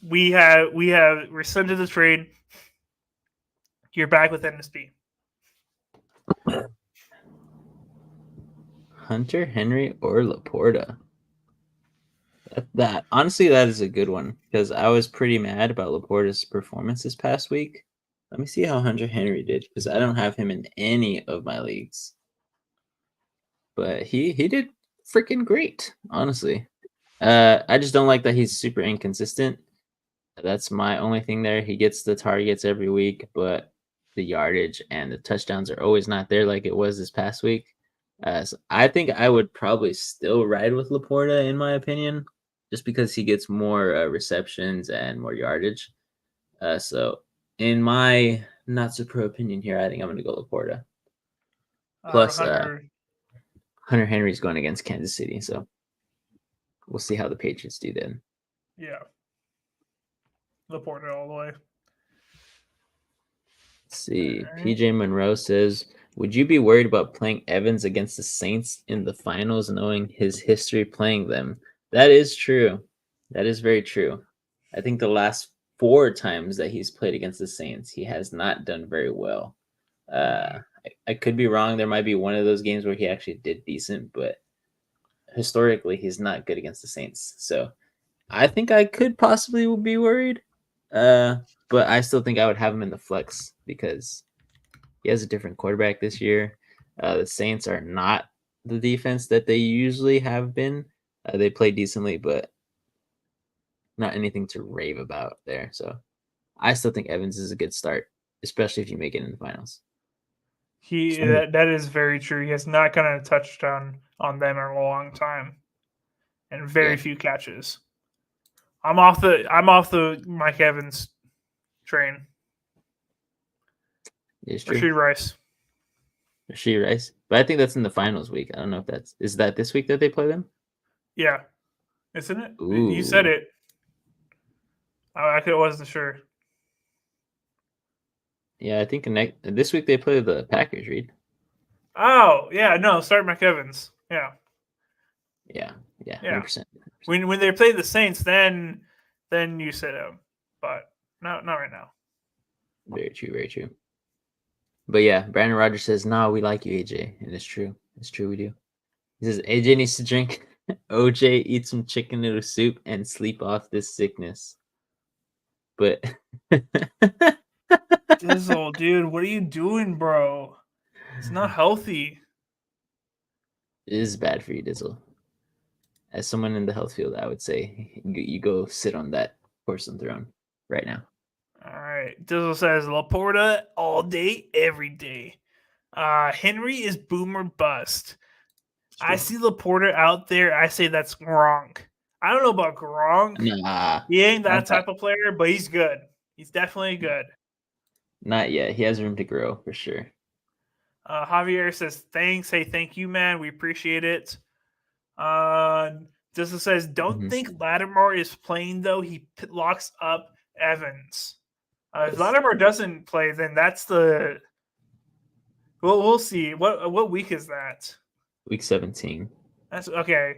we have rescinded the trade. You're back with NSP. Hunter Henry or Laporta? That honestly, that is a good one because I was pretty mad about Laporta's performance this past week. Let me see how Hunter Henry did because I don't have him in any of my leagues. But he did freaking great, honestly. I just don't like that he's super inconsistent. That's my only thing there. He gets the targets every week, but the yardage and the touchdowns are always not there like it was this past week. So I think I would probably still ride with Laporta in my opinion, just because he gets more receptions and more yardage. So in my not so pro opinion here, I think I'm going to go Laporta. Plus, Hunter Henry's going against Kansas City, so we'll see how the Patriots do then. Yeah. Laporta all the way. Let's see. Right. PJ Monroe says, would you be worried about playing Evans against the Saints in the finals knowing his history playing them? That is true. That is very true. I think the last 4 times that he's played against the Saints, he has not done very well. I could be wrong. There might be one of those games where he actually did decent, but historically, he's not good against the Saints. So I think I could possibly be worried. But I still think I would have him in the flex because he has a different quarterback this year. The Saints are not the defense that they usually have been. They play decently, but not anything to rave about there. So I still think Evans is a good start, especially if you make it in the finals. That is very true. He has not gotten a touchdown on them in a long time, and very few catches. I'm off the Mike Evans train. It's true. Rashee Rice. But I think that's in the finals week. I don't know if is that this week that they play them? Yeah. Isn't it? Ooh. You said it. I wasn't sure. Yeah, I think this week they play the Packers, Reed. Oh, yeah, no, start Mike Evans. Yeah. Yeah, 100%. When they play the Saints, then you sit him. But not right now. Very true. But yeah, Brandon Rogers says, "No, we like you, AJ," and it's true. It's true, we do. He says AJ needs to drink OJ, eat some chicken noodle soup, and sleep off this sickness. But Dizzle, dude, what are you doing, bro? It's not healthy. It is bad for you, Dizzle. As someone in the health field, I would say you go sit on that porcelain throne right now. All right. Dizzle says Laporta all day, every day. Henry is boomer bust. I see Laporta out there. I say that's Gronk. I don't know about Gronk. Nah, he ain't that type of player, but he's good. He's definitely good. Not yet. He has room to grow for sure. Javier says thanks. Hey, thank you, man. We appreciate it. Dizzle says don't think Lattimore is playing though. He locks up Evans. If Lattimore doesn't play, then that's the. We'll see. What week is that? Week 17. That's okay.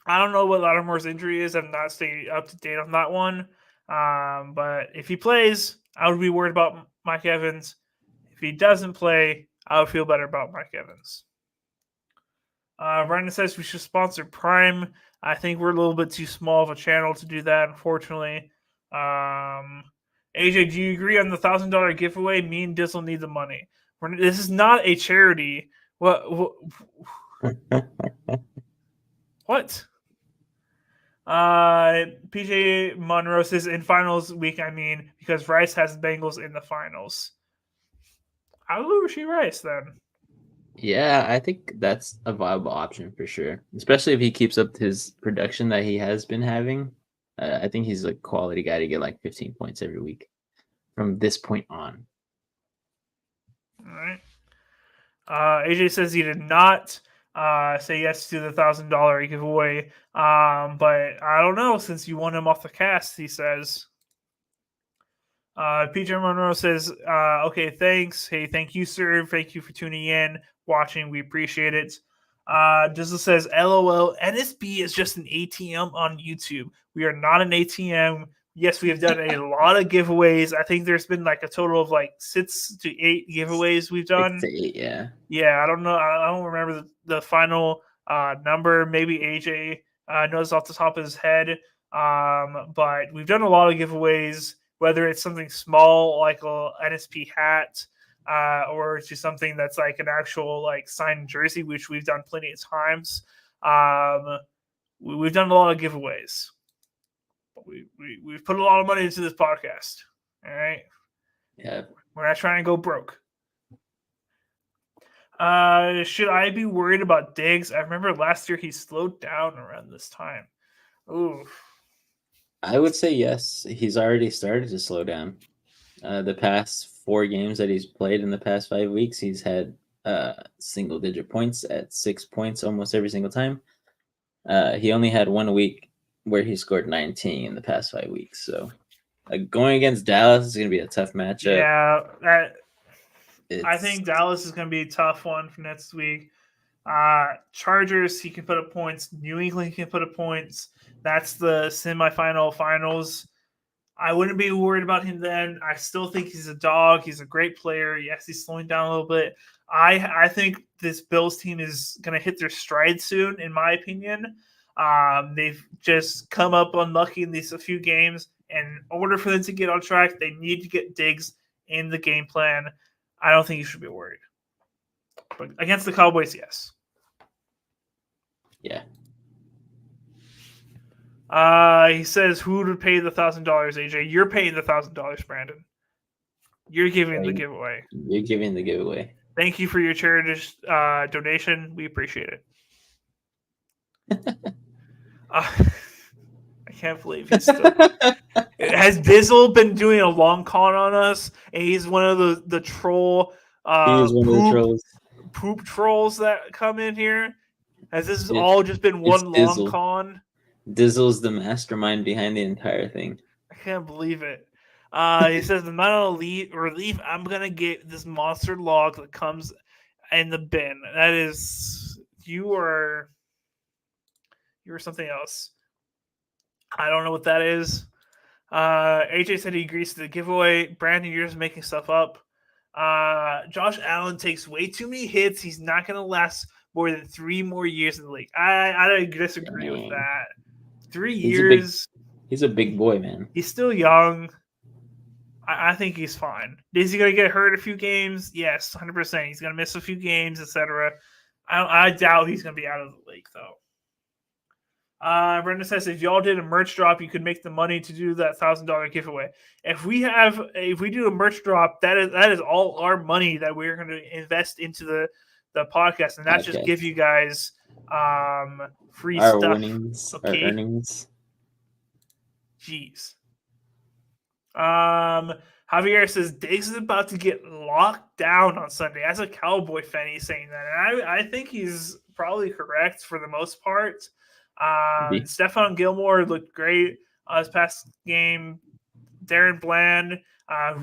I don't know what Lattimore's injury is. I'm not staying up to date on that one. But if he plays, I would be worried about Mike Evans. If he doesn't play, I would feel better about Mike Evans. Brandon says we should sponsor Prime. I think we're a little bit too small of a channel to do that, unfortunately. AJ, do you agree on the $1,000 giveaway? Me and Dizzle need the money. This is not a charity. What? What? PJ Monroe says in finals week, because Rice has Bengals in the finals. I'll go Rashee Rice then. Yeah, I think that's a viable option for sure, especially if he keeps up his production that he has been having. I think he's a quality guy to get like 15 points every week from this point on. All right. AJ says he did not say yes to the $1,000 giveaway. But I don't know, since you won him off the cast, he says. PJ Monroe says, okay, thanks. Hey, thank you, sir. Thank you for tuning in, watching. We appreciate it. Dizzle says, LOL, NSB is just an ATM on YouTube. We are not an ATM. Yes, we have done a lot of giveaways. I think there's been like a total of like 6 to 8 giveaways we've done. 6 to 8, yeah. Yeah, I don't know. I don't remember the final number. Maybe AJ knows off the top of his head. But we've done a lot of giveaways, whether it's something small like a NSP hat, or to something that's like an actual like signed jersey, which we've done plenty of times. We've done a lot of giveaways. We've put a lot of money into this podcast. All right. Yeah. We're not trying to go broke. Should I be worried about Diggs? I remember last year he slowed down around this time. Ooh. I would say yes. He's already started to slow down. The past 4 games that he's played in the past 5 weeks, he's had single-digit points at 6 points almost every single time. He only had 1 week where he scored 19 in the past 5 weeks. So going against Dallas is going to be a tough matchup. Yeah, I think Dallas is going to be a tough one for next week. Chargers, he can put up points. New England can put up points. That's the semifinal finals. I wouldn't be worried about him then. I still think he's a dog. He's a great player. Yes, he's slowing down a little bit. I think this Bills team is going to hit their stride soon, in my opinion. They've just come up unlucky in these a few games. And in order for them to get on track, they need to get Diggs in the game plan. I don't think you should be worried. But against the Cowboys, yes. Yeah. He says, who would pay the $1,000, AJ? You're paying the $1,000, Brandon. You're giving the giveaway. You're giving the giveaway. Thank you for your charity donation. We appreciate it. I can't believe he's still... Has Dizzle been doing a long con on us? And he's one of the troll... he is one of the trolls. Poop trolls that come in here? Has this all just been one long con? Dizzle's the mastermind behind the entire thing. I can't believe it. He says, the amount of relief I'm going to get this monster log that comes in the bin. That is... You're something else. I don't know what that is. AJ said he agrees to the giveaway. Brandon, you're just making stuff up. Josh Allen takes way too many hits. He's not going to last more than 3 more years in the league. I disagree with that. 3 years. He's a big boy, man. He's still young. I think he's fine. Is he going to get hurt a few games? Yes, 100%. He's going to miss a few games, etc. I doubt he's going to be out of the league, though. Brenda says, if y'all did a merch drop, you could make the money to do that $1,000 giveaway. If we do a merch drop, that is all our money that we're going to invest into the podcast, and not just give you guys free our stuff. Winnings, okay? Our earnings. Jeez. Javier says Diggs is about to get locked down on Sunday. As a Cowboy fan, he's saying that, and I think he's probably correct for the most part. Stephon Gilmore looked great this past game. Darren Bland,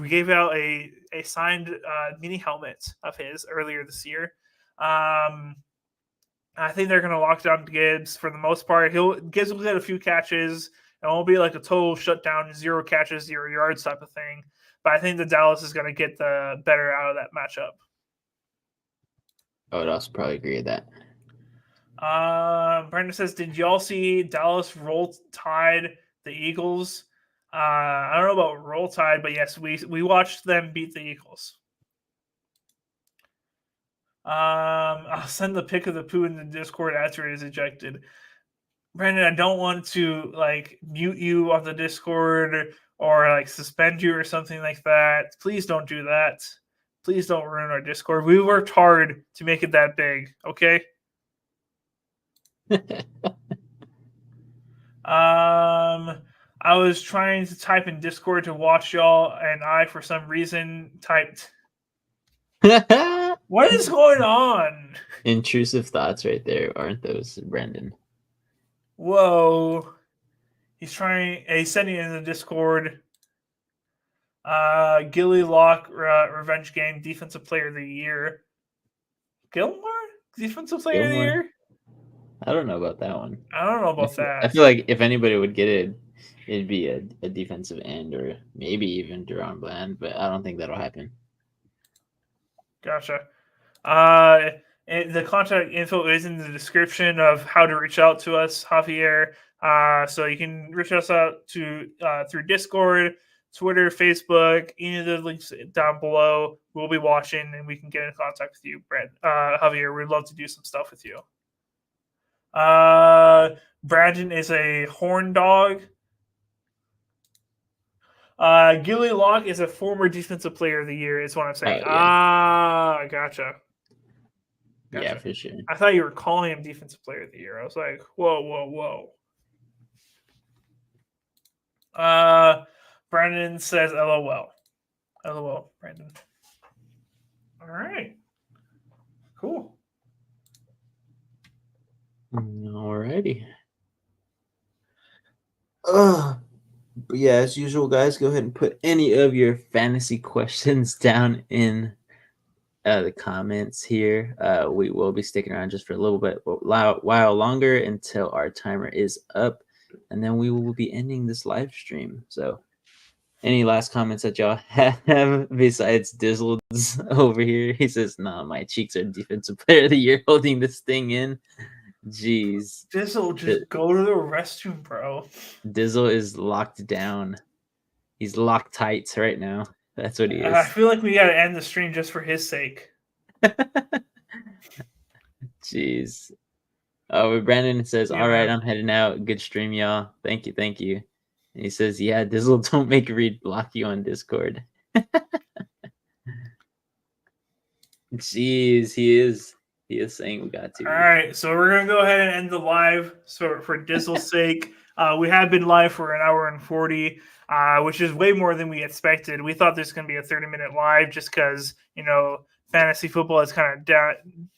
we gave out a signed mini helmet of his earlier this year. I think they're going to lock down Gibbs for the most part. Gibbs will get a few catches. It won't be like a total shutdown, 0 catches, 0 yards type of thing. But I think the Dallas is going to get the better out of that matchup. I would also probably agree with that. Brandon says, did y'all see Dallas roll tide the Eagles? I don't know about roll tide, but yes, we watched them beat the Eagles. I'll send the pic of the poo in the Discord after it is ejected. Brandon, I don't want to like mute you on the Discord or like suspend you or something like that. Please don't do that. Please don't ruin our Discord. We worked hard to make it that big, okay? I was trying to type in Discord to watch y'all, and I, for some reason, typed. What is going on? Intrusive thoughts right there, aren't those, Brendan? Whoa. He's sending it in the Discord. Gilly Locke, Revenge Game, Defensive Player of the Year. Gilmore? Defensive Player of the Gilmore? Year? I don't know about that one. I don't know about I that. feel like if anybody would get it, it'd be a defensive end or maybe even Deron Bland, but I don't think that'll happen. Gotcha. The contact info is in the description of how to reach out to us, Javier. So you can reach us out to through Discord, Twitter, Facebook, any of the links down below. We'll be watching, and we can get in contact with you, Javier. We'd love to do some stuff with you. Brandon is a horn dog. Gilly Locke is a former Defensive Player of the Year, is what I'm saying. Yeah. Gotcha. Yeah, for sure. I thought you were calling him Defensive Player of the Year. I was like, whoa. Brandon says LOL. LOL, Brandon. All right. Cool. Alrighty. But yeah, as usual, guys, go ahead and put any of your fantasy questions down in the comments here. We will be sticking around just for a little bit, while longer until our timer is up, and then we will be ending this live stream. So, any last comments that y'all have besides Dizzle's over here? He says, "Nah, my cheeks are Defensive Player of the Year holding this thing in." Jeez. Dizzle, just go to the restroom, bro. Dizzle is locked down. He's locked tight right now. That's what he is. I feel like we got to end the stream just for his sake. Jeez. Oh, Brandon says, all right, I'm heading out. Good stream, y'all. Thank you. And he says, yeah, Dizzle, don't make Reed block you on Discord. Jeez, he is saying we got to. All right, so we're going to go ahead and end the live. So for Dizzle's sake, we have been live for an hour and 40, which is way more than we expected. We thought this was going to be a 30-minute live just because, fantasy football has kind of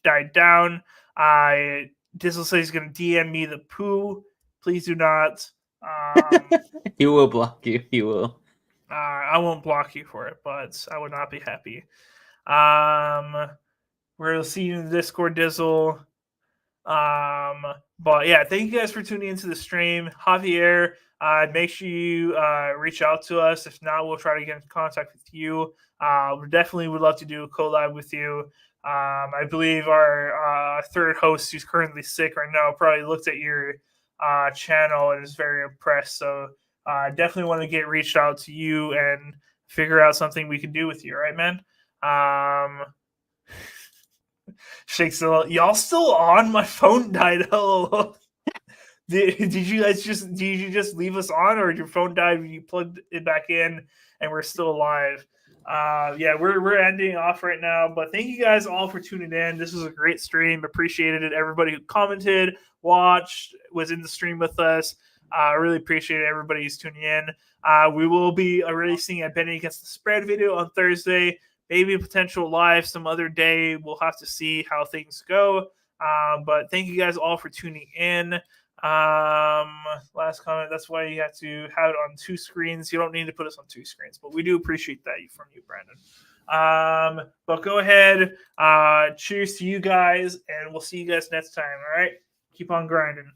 died down. Dizzle says he's going to DM me the poo. Please do not. He will block you. He will. I won't block you for it, but I would not be happy. We'll see you in the Discord, Dizzle. But yeah, thank you guys for tuning into the stream. Javier, make sure you reach out to us. If not, we'll try to get in contact with you. We definitely would love to do a collab with you. I believe our third host, who's currently sick right now, probably looked at your channel and is very impressed. So definitely want to get reached out to you and figure out something we can do with you, right, man? Shakes y'all still on? My phone died. Hello. Did you just leave us on, or your phone died when you plugged it back in and we're still alive? Yeah, we're ending off right now, but thank you guys all for tuning in. This was a great stream. Appreciated it. Everybody who commented, watched, was in the stream with us. I really appreciate everybody who's tuning in. We will be releasing a Betting Against the Spread video on Thursday. Maybe a potential live some other day. We'll have to see how things go. But thank you guys all for tuning in. Last comment. That's why you have to have it on two screens. You don't need to put us on two screens, but we do appreciate that from you, Brandon. But go ahead. Cheers to you guys, and we'll see you guys next time. All right. Keep on grinding.